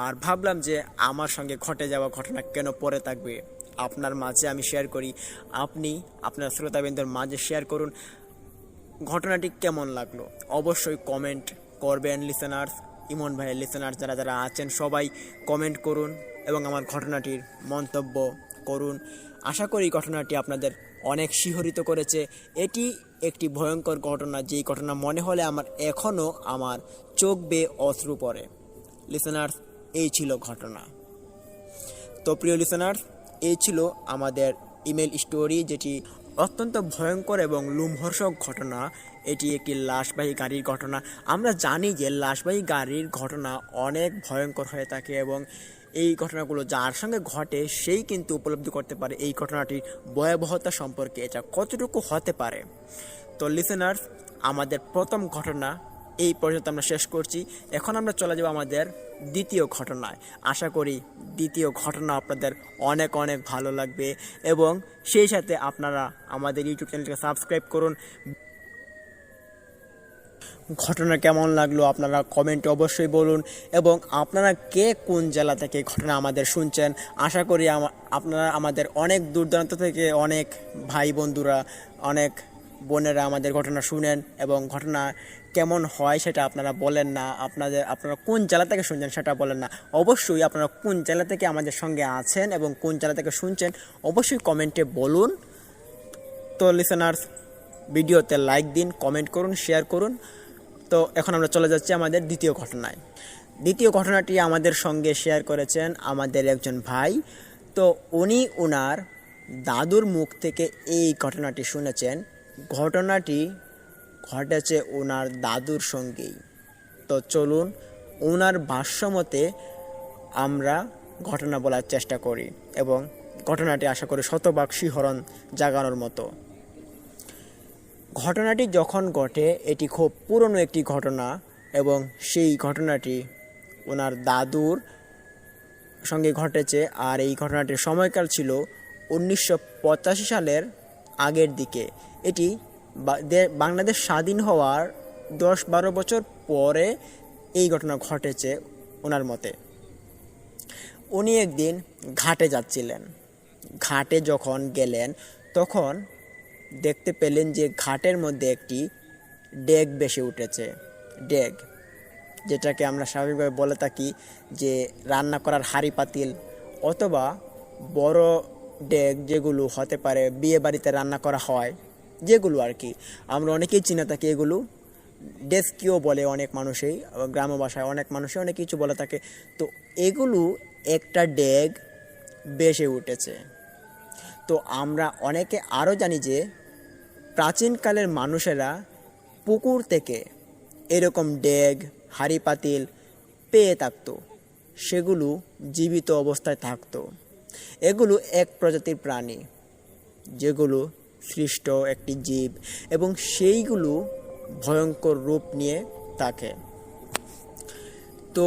আর ভাবলাম যে আমার সঙ্গে ঘটে যাওয়া ঘটনা কেন পড়ে থাকবে, আপনার মাঝে আমি শেয়ার করি। আপনি আপনার শ্রোতাবৃন্দের মাঝে শেয়ার করুন ঘটনাটি কেমন লাগলো। অবশ্যই কমেন্ট করবেন লিসেনার্স, ইমন ভাইয়ের লিসেনার্স যারা যারা আছেন সবাই কমেন্ট করুন এবং আমার ঘটনাটির মন্তব্য করুন। আশা করি ঘটনাটি আপনাদের অনেক শিহরিত করেছে। এটি একটি ভয়ঙ্কর ঘটনা, যেই ঘটনা মনে হলে আমার এখনও আমার চোখ বেয়ে অশ্রু পড়ে। লিসেনার্স, এই ছিল ঘটনা। তো প্রিয় লিসেনার্স, এই ছিল আমাদের ইমেল স্টোরি, যেটি অত্যন্ত ভয়ঙ্কর এবং লোমহর্ষক ঘটনা। এটি একটি লাশবাহী গাড়ির ঘটনা। আমরা জানি যে লাশবাহী গাড়ির ঘটনা অনেক ভয়ঙ্কর হয়ে থাকে এবং এই ঘটনাগুলো যার সঙ্গে ঘটে সেই কিন্তু উপলব্ধি করতে পারে এই ঘটনাটির ভয়াবহতা সম্পর্কে, এটা কতটুকু হতে পারে। তো লিসেনার্স, আমাদের প্রথম ঘটনা এই পর্যন্ত আমরা শেষ করছি। এখন আমরা চলে যাব আমাদের দ্বিতীয় ঘটনায়। আশা করি দ্বিতীয় ঘটনা আপনাদের অনেক অনেক ভালো লাগবে এবং সেই সাথে আপনারা আমাদের ইউটিউব চ্যানেলকে সাবস্ক্রাইব করুন। ঘটনা কেমন লাগলো আপনারা কমেন্টে অবশ্যই বলুন এবং আপনারা কে কোন জেলা থেকে ঘটনা আমাদের শুনছেন। আশা করি আপনারা আমাদের অনেক দূর দূরান্ত থেকে অনেক ভাই বন্ধুরা, অনেক বোনেরা আমাদের ঘটনা শুনেন এবং ঘটনা কেমন হয় সেটা আপনারা বলেন না। আপনারা কোন জেলা থেকে শুনছেন সেটা বলেন না। অবশ্যই আপনারা কোন জেলা থেকে আমাদের সঙ্গে আছেন এবং কোন জেলা থেকে শুনছেন অবশ্যই কমেন্টে বলুন। তো লিসেনার্স, ভিডিওতে লাইক দিন, কমেন্ট করুন, শেয়ার করুন। তো এখন আমরা চলে যাচ্ছি আমাদের দ্বিতীয় ঘটনায়। দ্বিতীয় ঘটনাটি আমাদের সঙ্গে শেয়ার করেছেন আমাদের একজন ভাই। তো উনি ওনার দাদুর মুখ থেকে এই ঘটনাটি শুনেছেন। ঘটনাটি ঘটেছে ওনার দাদুর সঙ্গেই। তো চলুন ওনার ভাষ্যমতে আমরা ঘটনা বলার চেষ্টা করি এবং ঘটনাটি আশা করি শতভাগ শিহরণ জাগানোর মতো। ঘটনাটি যখন ঘটে এটি খুব পুরনো একটি ঘটনা এবং সেই ঘটনাটি ওনার দাদুর সঙ্গে ঘটেছে। আর এই ঘটনাটির সময়কাল ছিল 1985 সালের আগের দিকে। এটি বাংলাদেশ স্বাধীন হওয়ার 10-12 বছর পরে এই ঘটনা ঘটেছে ওনার মতে। উনি একদিন ঘাটে যাচ্ছিলেন। ঘাটে যখন গেলেন তখন দেখতে পেলেন যে ঘাটের মধ্যে একটি ডেক ভেসে উঠেছে। ডেক, যেটাকে আমরা স্বাভাবিকভাবে বলে থাকি যে রান্না করার হাঁড়ি পাতিল অথবা বড় ডেক, যেগুলো হতে পারে বিয়ে বাড়িতে রান্না করা হয়, যেগুলো আর কি আমরা অনেকেই চিনে থাকি। এগুলো ডেস্কিও বলে অনেক মানুষই, গ্রাম্য ভাষায় অনেক মানুষই অনেক কিছু বলে থাকে। তো এগুলো একটা ডেক ভেসে উঠেছে। তো আমরা অনেকে আরও জানি যে প্রাচীনকালের মানুষেরা পুকুর থেকে এরকম ডেক, হাঁড়ি পাতিল পেয়ে থাকতো, সেগুলো জীবিত অবস্থায় থাকতো। এগুলো এক প্রজাতির প্রাণী, যেগুলো সৃষ্ট একটি জীব এবং সেইগুলো ভয়ঙ্কর রূপ নিয়ে থাকে। তো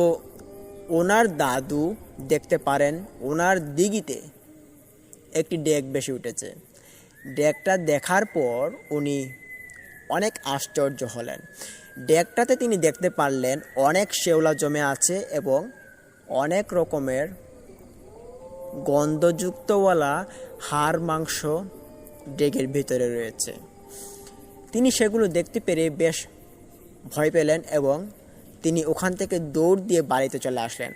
ওনার দাদু দেখতে পারেন ওনার দিঘিতে একটি ডেক ভেসে উঠেছে। ডেকটা দেখার পর উনি অনেক আশ্চর্য হলেন। ডেকটাতে তিনি দেখতে পারলেন অনেক শেওলা জমে আছে এবং অনেক রকমের গন্ধযুক্তওয়ালা হাড় মাংস ডেকের ভিতরে রয়েছে। তিনি সেগুলো দেখতে পেরে বেশ ভয় পেলেন এবং তিনি ওখান থেকে দৌড় দিয়ে বাড়িতে চলে আসলেন।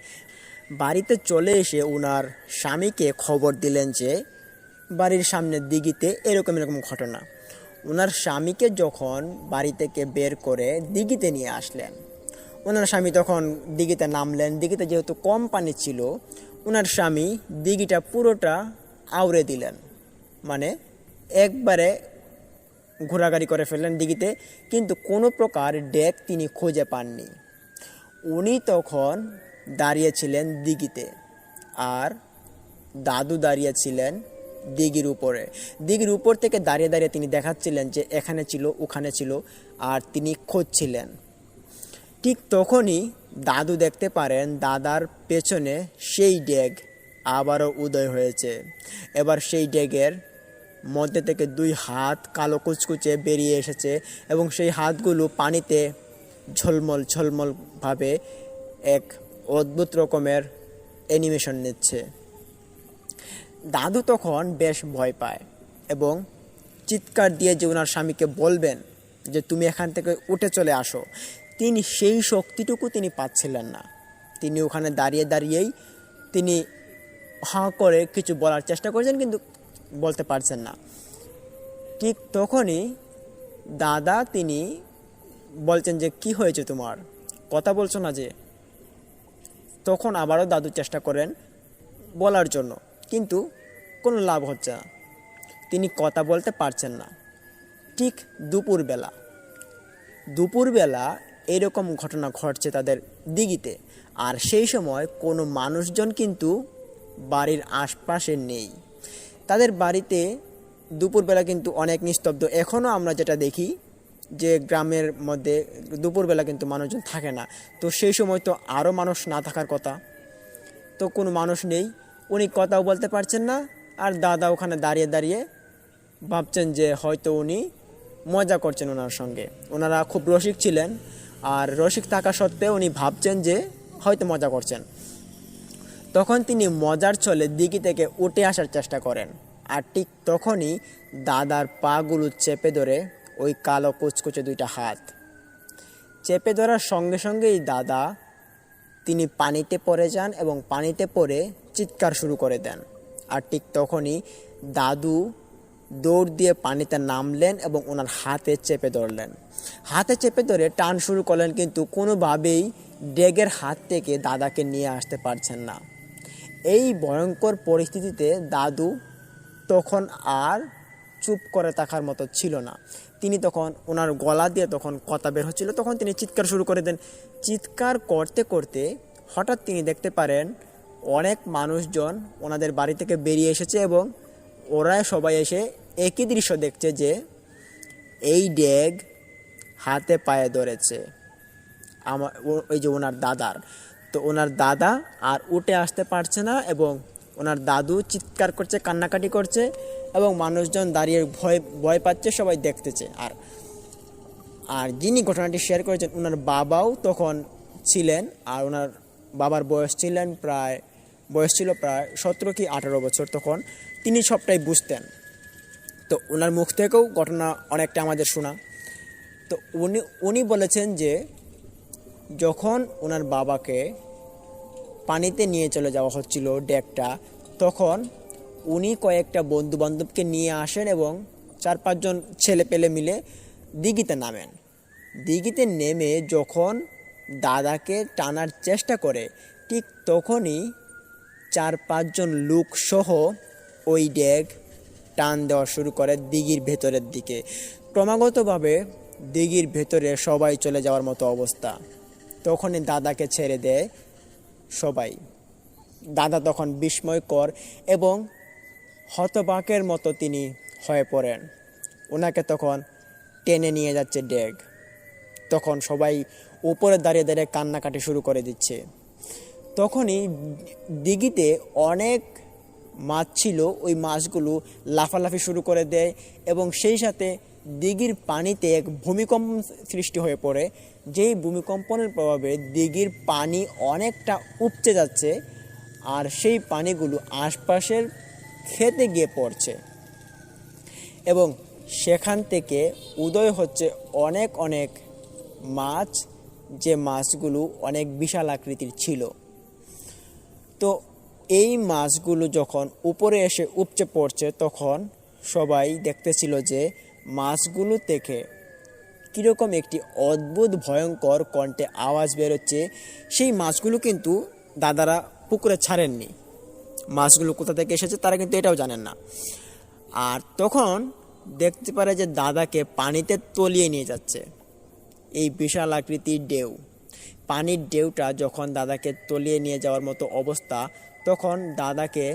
বাড়িতে চলে এসে ওনার স্বামীকে খবর দিলেন যে বাড়ির সামনের দিঘিতে এরকম ঘটনা। ওনার স্বামীকে যখন বাড়ি থেকে বের করে দিঘিতে নিয়ে আসলেন, ওনার স্বামী তখন দিঘিতে নামলেন। দিঘিতে যেহেতু কম পানি ছিল, ওনার স্বামী দিঘিটা পুরোটা আউড়ে দিলেন, মানে একবারে ঘোরাঘুরি করে ফেললেন দিঘিতে, কিন্তু কোনো প্রকার ডেক তিনি খুঁজে পাননি। উনি তখন দাঁড়িয়েছিলেন দিঘিতে আর দাদু দাঁড়িয়েছিলেন দিঘির উপরে। দিঘির উপর থেকে দাঁড়িয়ে দাঁড়িয়ে তিনি দেখাচ্ছিলেন যে এখানে ছিল, ওখানে ছিল, আর তিনি খুঁজছিলেন। ঠিক তখনই দাদু দেখতে পারেন দাদার পেছনে সেই ডেক আবারও উদয় হয়েছে। এবার সেই ডেকের মধ্যে থেকে 2 হাত কালো কুচকুচে বেরিয়ে এসেছে এবং সেই হাতগুলো পানিতে ঝলমল ঝলমল ভাবে এক অদ্ভুত রকমের অ্যানিমেশন নিচ্ছে। দাদু তখন বেশ ভয় পায় এবং চিৎকার দিয়ে যে ওনার স্বামীকে বলবেন যে তুমি এখান থেকে উঠে চলে আসো, তিনি সেই শক্তিটুকু তিনি পাচ্ছিলেন না। তিনি ওখানে দাঁড়িয়ে দাঁড়িয়েই তিনি হাঁ করে কিছু বলার চেষ্টা করছেন, কিন্তু বলতে পারছেন না। ঠিক তখনই দাদা তিনি বলছেন যে কি হয়েছে তোমার, কথা বলছো না যে? তখন আবারও দাদু চেষ্টা করেন বলার জন্য, কিন্তু কোনো লাভ হচ্ছে না, তিনি কথা বলতে পারছেন না। ঠিক দুপুরবেলা এরকম ঘটনা ঘটছে তাদের দিঘিতে, আর সেই সময় কোনো মানুষজন কিন্তু বাড়ির আশপাশে নেই। তাদের বাড়িতে দুপুরবেলা কিন্তু অনেক নিস্তব্ধ। এখনও আমরা যেটা দেখি যে গ্রামের মধ্যে দুপুরবেলা কিন্তু মানুষজন থাকে না, তো সেই সময় তো আরও মানুষ না থাকার কথা, তো কোনো মানুষ নেই। উনি কথাও বলতে পারছেন না, আর দাদা ওখানে দাঁড়িয়ে দাঁড়িয়ে ভাবছেন যে হয়তো উনি মজা করছেন ওনার সঙ্গে। ওনারা খুব রসিক ছিলেন, আর রসিক থাকা সত্ত্বেও উনি ভাবছেন যে হয়তো মজা করছেন। তখন তিনি মজার ছলে দিঘি থেকে উঠে আসার চেষ্টা করেন, আর ঠিক তখনই দাদার পাগুলো চেপে ধরে ওই কালো কুচকুচে 2টা হাত। চেপে ধরার সঙ্গে সঙ্গেই দাদা তিনি পানিতে পড়ে যান এবং পানিতে পড়ে চিৎকার শুরু করে দেন। আর ঠিক তখনই দাদু দৌড় দিয়ে পানিতে নামলেন এবং ওনার হাতে চেপে ধরলেন। হাতে চেপে ধরে টান শুরু করলেন, কিন্তু কোনোভাবেই ডেগের হাত থেকে দাদাকে নিয়ে আসতে পারছেন না। এই ভয়ঙ্কর পরিস্থিতিতে দাদু তখন আর চুপ করে থাকার মতো ছিল না। তিনি তখন ওনার গলা দিয়ে তখন কথা বের হচ্ছিল, তখন তিনি চিৎকার শুরু করে দেন। চিৎকার করতে করতে হঠাৎ তিনি দেখতে পারেন অনেক মানুষজন ওনাদের বাড়ি থেকে বেরিয়ে এসেছে এবং ওরা সবাই এসে একই দৃশ্য দেখছে যে এই ডেগ হাতে পায়ে ধরেছে ওই যে ওনার দাদার। তো ওনার দাদা আর উঠে আসতে পারছে না এবং ওনার দাদু চিৎকার করছে, কান্নাকাটি করছে এবং মানুষজন দাঁড়িয়ে ভয় ভয় পাচ্ছে, সবাই দেখতেছে। আর আর যিনি ঘটনাটি শেয়ার করেছেন ওনার বাবাও তখন ছিলেন, আর ওনার বাবার বয়স ছিল প্রায় 17 কি 18 বছর। তখন তিনি সবটাই বুঝতেন। তো ওনার মুখ থেকেও ঘটনা অনেকটা আমাদের শোনা। তো উনি বলেছেন যে যখন ওনার বাবাকে পানিতে নিয়ে চলে যাওয়া হচ্ছিল ডেকটা, তখন উনি কয়েকটা বন্ধু বান্ধবকে নিয়ে আসেন এবং 4-5 জন ছেলে পেলে মিলে দিঘিতে নামেন। দিঘিতে নেমে যখন দাদাকে টানার চেষ্টা করে, ঠিক তখনই 4-5 জন লোক সহ ওই ডেগ টান দেওয়া শুরু করে দিঘির ভেতরের দিকে। ক্রমাগতভাবে দিঘির ভেতরে সবাই চলে যাওয়ার মতো অবস্থা। তখনই দাদাকে ছেড়ে দেয় সবাই। দাদা তখন বিস্ময়কর এবং হতবাকের মতো তিনি হয়ে পড়েন। ওনাকে তখন টেনে নিয়ে যাচ্ছে ডেগ। তখন সবাই উপরে দাঁড়িয়ে দাঁড়িয়ে কান্নাকাটি শুরু করে দিচ্ছে। তখনই দিঘিতে অনেক মাছ ছিল, ওই মাছগুলো লাফালাফি শুরু করে দেয় এবং সেই সাথে দিঘির পানিতে এক ভূমিকম্প সৃষ্টি হয়ে পড়ে। যেই ভূমিকম্পনের প্রভাবে দিঘির পানি অনেকটা উপচে যাচ্ছে আর সেই পানিগুলো আশপাশের খেতে গিয়ে পড়ছে এবং সেখান থেকে উদয় হচ্ছে অনেক অনেক মাছ, যে মাছগুলো অনেক বিশাল আকৃতির ছিল। তো এই মাছগুলো যখন উপরে এসে উপচে পড়ছে, তখন সবাই দেখতেছিল যে মাছগুলো থেকে কীরকম একটি অদ্ভুত ভয়ঙ্কর কণ্ঠে আওয়াজ বেরোচ্ছে। সেই মাছগুলো কিন্তু দাদারা পুকুরে ছাড়েননি, মাছগুলো কোথা থেকে এসেছে তারা কিন্তু এটাও জানেন না। আর তখন দেখতে পারে যে দাদাকে পানিতে তলিয়ে নিয়ে যাচ্ছে এই বিশাল আকৃতির ঢেউ। পানির ঢেউটা যখন দাদাকে তলিয়ে নিয়ে যাওয়ার মতো অবস্থা, তখন দাদাকে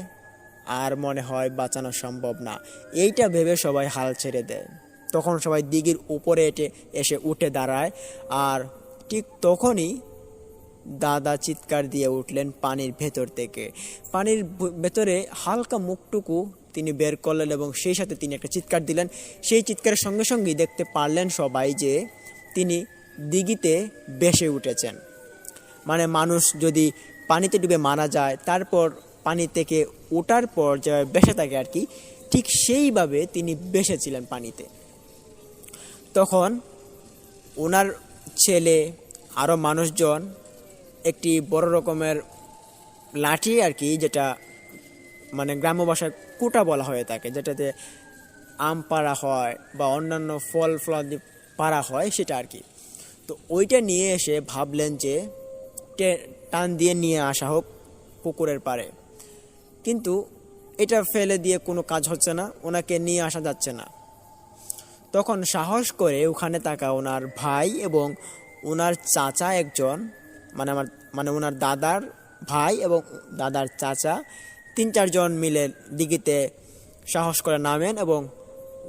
আর মনে হয় বাঁচানো সম্ভব না। এইটা ভেবে সবাই হাল ছেড়ে দেয়। তখন সবাই দিঘির উপরে এসে উঠে দাঁড়ায়। আর ঠিক তখনই দাদা চিৎকার দিয়ে উঠলেন পানির ভেতর থেকে। পানির ভেতরে হালকা মুখটুকু তিনি বের করলেন এবং সেই সাথে তিনি একটা চিৎকার দিলেন। সেই চিৎকারের সঙ্গে সঙ্গেই দেখতে পারলেন সবাই যে তিনি দিঘিতে ভেসে উঠেছেন। মানে মানুষ যদি পানিতে ডুবে মারা যায়, তারপর পানি থেকে ওঠার পর যে ভেসে থাকে আর কি, ঠিক সেইভাবে তিনি ভেসেছিলেন পানিতে। তখন ওনার ছেলে আরও মানুষজন একটি বড় রকমের লাঠি আর কি, যেটা মানে গ্রাম্য ভাষায় কুটা বলা হয়ে থাকে, যেটাতে আম পাড়া হয় বা অন্যান্য ফল ফলাদি পাড়া হয় সেটা আর কি। তো ওইটা নিয়ে এসে ভাবলেন যে টান দিয়ে নিয়ে আসা হোক পুকুরের পাড়ে, কিন্তু এটা ফেলে দিয়ে কোনো কাজ হচ্ছে না, ওনাকে নিয়ে আসা যাচ্ছে না। তখন সাহস করে ওখানে থাকা ওনার ভাই এবং ওনার চাচা একজন, মানে ওনার দাদার ভাই এবং দাদার চাচা 3-4 জন মিলে দিঘিতে সাহস করে নামেন এবং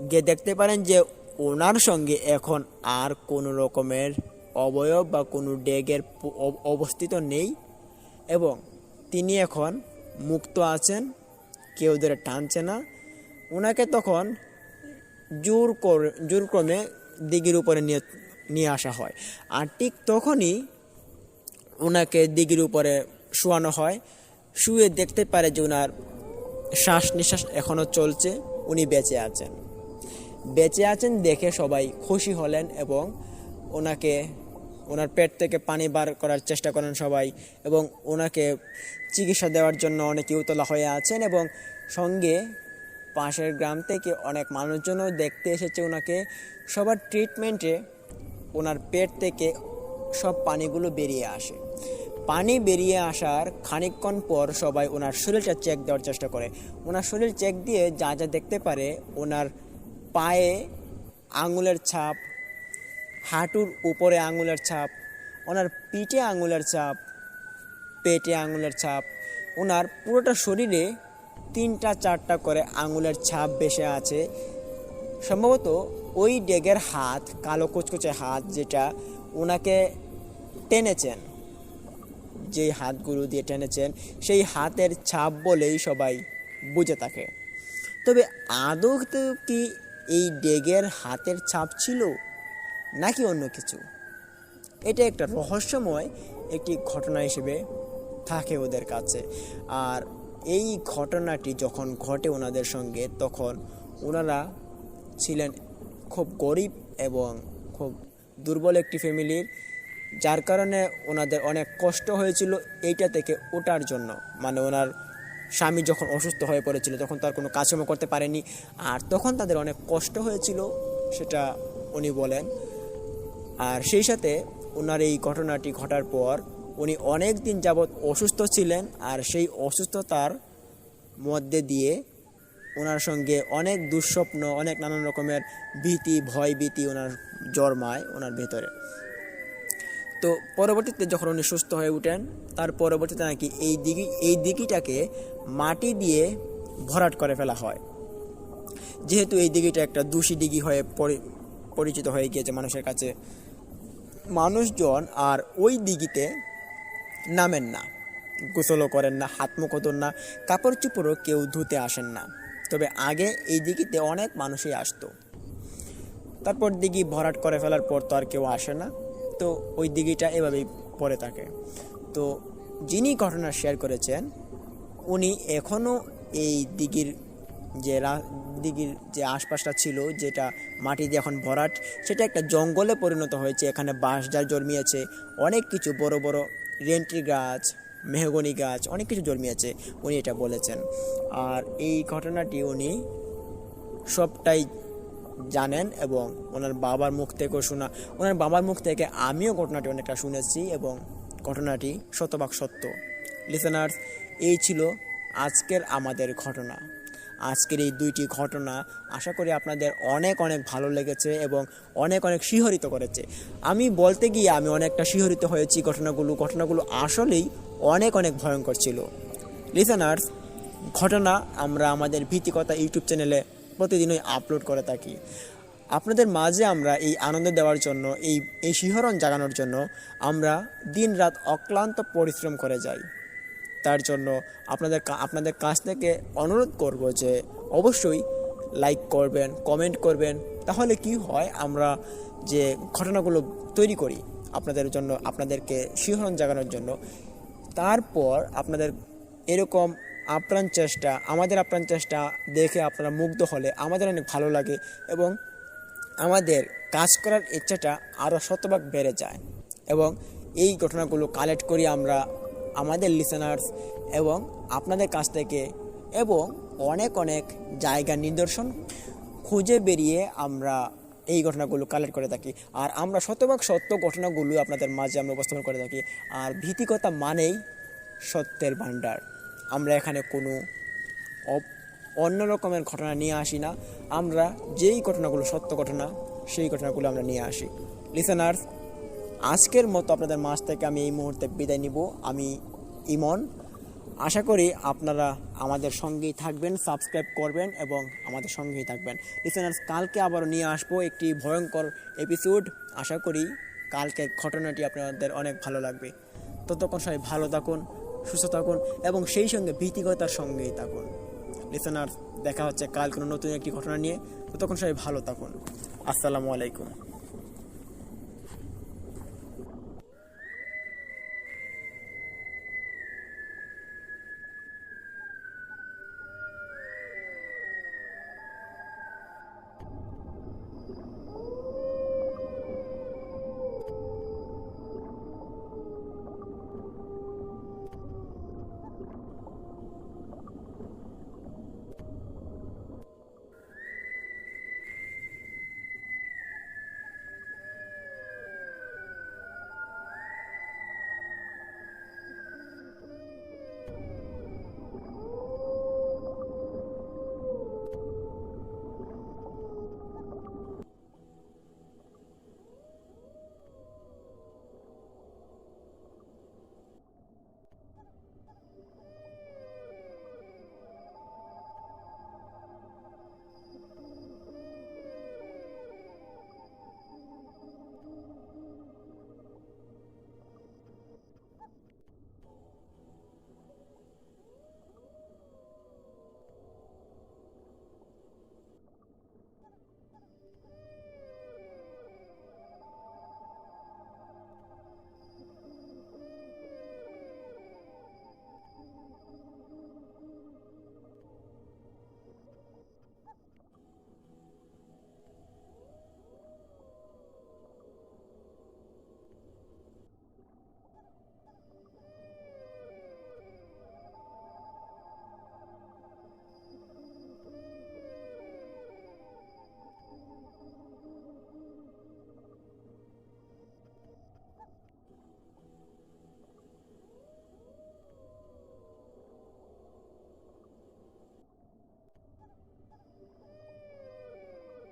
গিয়ে দেখতে পারেন যে ওনার সঙ্গে এখন আর কোনো রকমের অবয়ব বা কোনো ডেগের অবস্থিত নেই এবং তিনি এখন মুক্ত আছেন, কেউ ধরে টানছে না। ওনাকে তখন জোরক্রমে দিঘির উপরে নিয়ে আসা হয়। আর ঠিক তখনই ওনাকে দিঘির উপরে শোয়ানো হয়। শুয়ে দেখতে পারে যে ওনার শ্বাস নিঃশ্বাস এখনও চলছে, উনি বেঁচে আছেন দেখে সবাই খুশি হলেন এবং ওনার পেট থেকে পানি বার করার চেষ্টা করেন সবাই এবং ওনাকে চিকিৎসা দেওয়ার জন্য অনেকে উতলা হয়ে আছেন এবং সঙ্গে পাশের গ্রাম থেকে অনেক মানুষজনও দেখতে এসেছে ওনাকে। সবার ট্রিটমেন্টে ওনার পেট থেকে সব পানিগুলো বেরিয়ে আসে। পানি বেরিয়ে আসার খানিকক্ষণ পর সবাই ওনার শরীরটা চেক দেওয়ার চেষ্টা করে। ওনার শরীর চেক দিয়ে যা যা দেখতে পারে, ওনার পায়ে আঙুলের ছাপ, হাঁটুর উপরে আঙুলের ছাপ, ওনার পিঠে আঙুলের ছাপ, পেটে আঙুলের ছাপ, ওনার পুরোটা শরীরে 3-4টা করে আঙুলের ছাপ বেশে আছে। সম্ভবত ওই ডেগের হাত, কালো কুচকুচে হাত যেটা ওনাকে টেনেছেন, যেই হাতগুলো দিয়ে টেনেছেন সেই হাতের ছাপ বলেই সবাই বুঝে থাকে। তবে আদৌ তো কি এই ডেগের হাতের ছাপ ছিল নাকি অন্য কিছু, এটা একটা রহস্যময় একটি ঘটনা হিসেবে থাকে ওদের কাছে। আর এই ঘটনাটি যখন ঘটে ওনাদের সঙ্গে, তখন ওনারা ছিলেন খুব গরিব এবং খুব দুর্বল একটি ফ্যামিলির, যার কারণে ওনাদের অনেক কষ্ট হয়েছিল এইটা থেকে ওঠার জন্য। মানে ওনার স্বামী যখন অসুস্থ হয়ে পড়েছিল তখন তার কোনো কাজকর্ম করতে পারেনি, আর তখন তাদের অনেক কষ্ট হয়েছিল, সেটা উনি বলেন। আর সেই সাথে ওনার এই ঘটনাটি ঘটার পর উনি অনেক দিন যাবৎ অসুস্থ ছিলেন, আর সেই অসুস্থতার মধ্যে দিয়ে ওনার সঙ্গে অনেক দুঃস্বপ্ন, অনেক নানান রকমের ভীতি, ভয় ভীতি ওনার জন্মায় ওনার ভেতরে। তো পরবর্তীতে যখন উনি সুস্থ হয়ে উঠেন, তার পরবর্তীতে নাকি এই দিঘিটাকে মাটি দিয়ে ভরাট করে ফেলা হয়, যেহেতু এই দিঘিটা একটা দূষী দিঘি হয়ে পরিচিত হয়ে গিয়েছে মানুষের কাছে। মানুষজন আর ওই দিঘিতে নামেন না, গোসলও করেন না, হাত মুখ ধোন না, কাপড় চোপড়ও কেউ ধুতে আসেন না। তবে আগে এই দিঘিতে অনেক মানুষই আসতো। তারপর দিঘি ভরাট করে ফেলার পর তো আর কেউ আসে না, তো ওই দিঘিটা এভাবেই পড়ে থাকে। তো যিনি ঘটনা শেয়ার করেছেন উনি এখনও এই দিঘির যে আশপাশটা ছিল, যেটা মাটি দিয়ে এখন ভরাট, সেটা একটা জঙ্গলে পরিণত হয়েছে। এখানে বাঁশঝাড় জন্মিয়েছে, অনেক কিছু বড় বড় রেন্টি গাছ, মেহগনি গাছ, অনেক কিছু জন্মিয়েছে, উনি এটা বলেছেন। আর এই ঘটনাটি উনি সবটাই জানেন এবং ওনার বাবার মুখ থেকেও শোনা, ওনার বাবার মুখ থেকে আমিও ঘটনাটি অনেকটা শুনেছি এবং ঘটনাটি শতভাগ সত্য। লিসেনার্স, এই ছিল আজকের আমাদের ঘটনা। আজকের এই দুইটি ঘটনা আশা করি আপনাদের অনেক অনেক ভালো লেগেছে এবং অনেক অনেক শিহরিত করেছে। আমি বলতে গিয়ে আমি অনেকটা শিহরিত হয়েছি। ঘটনাগুলো আসলেই অনেক অনেক ভয়ঙ্কর ছিল। লিসেনার্স, ঘটনা আমরা আমাদের ভীতিকথা ইউটিউব চ্যানেলে প্রতিদিনই আপলোড করে থাকি। আপনাদের মাঝে আমরা এই আনন্দ দেওয়ার জন্য, এই শিহরণ জাগানোর জন্য আমরা দিন রাত অক্লান্ত পরিশ্রম করে যাই। তার জন্য আপনাদের কাছ থেকে অনুরোধ করব যে অবশ্যই লাইক করবেন, কমেন্ট করবেন। তাহলে কি হয়, আমরা যে ঘটনাগুলো তৈরি করি আপনাদের জন্য, আপনাদেরকে শিহরণ জাগানোর জন্য, তারপর আপনাদের এরকম আমাদের আপ্রাণ চেষ্টা দেখে আপনারা মুগ্ধ হলে আমাদের অনেক ভালো লাগে এবং আমাদের কাজ করার ইচ্ছাটা আরও শতভাগ বেড়ে যায়। এবং এই ঘটনাগুলো কালেক্ট করি আমরা আমাদের লিসেনার্স এবং আপনাদের কাছ থেকে, এবং অনেক অনেক জায়গা নিদর্শন খুঁজে বেরিয়ে আমরা এই ঘটনাগুলো কালেক্ট করে থাকি। আর আমরা শতভাগ সত্য ঘটনাগুলো আপনাদের মাঝে আমরা উপস্থাপন করে থাকি। আর ভীতিকথা মানেই সত্যের ভাণ্ডার। আমরা এখানে কোনো অন্য রকমের ঘটনা নিয়ে আসি না, আমরা যেই ঘটনাগুলো সত্য ঘটনা সেই ঘটনাগুলো আমরা নিয়ে আসি। লিসেনার্স, আজকের মতো আপনাদের মাঝ থেকে আমি এই মুহূর্তে বিদায় নিব। আমি ইমন। আশা করি আপনারা আমাদের সঙ্গেই থাকবেন, সাবস্ক্রাইব করবেন এবং আমাদের সঙ্গেই থাকবেন। লিসেনার্স, কালকে আবারও নিয়ে আসবো একটি ভয়ঙ্কর এপিসোড। আশা করি কালকের ঘটনাটি আপনাদের অনেক ভালো লাগবে। ততক্ষণ সবাই ভালো থাকুন, সুস্থ থাকুন এবং সেই সঙ্গে ভীতিকতার সঙ্গেই থাকুন। লিসেনার্স, দেখা হচ্ছে কাল কোনো নতুন একটি ঘটনা নিয়ে। ততক্ষণ সবাই ভালো থাকুন। আসসালামু আলাইকুম।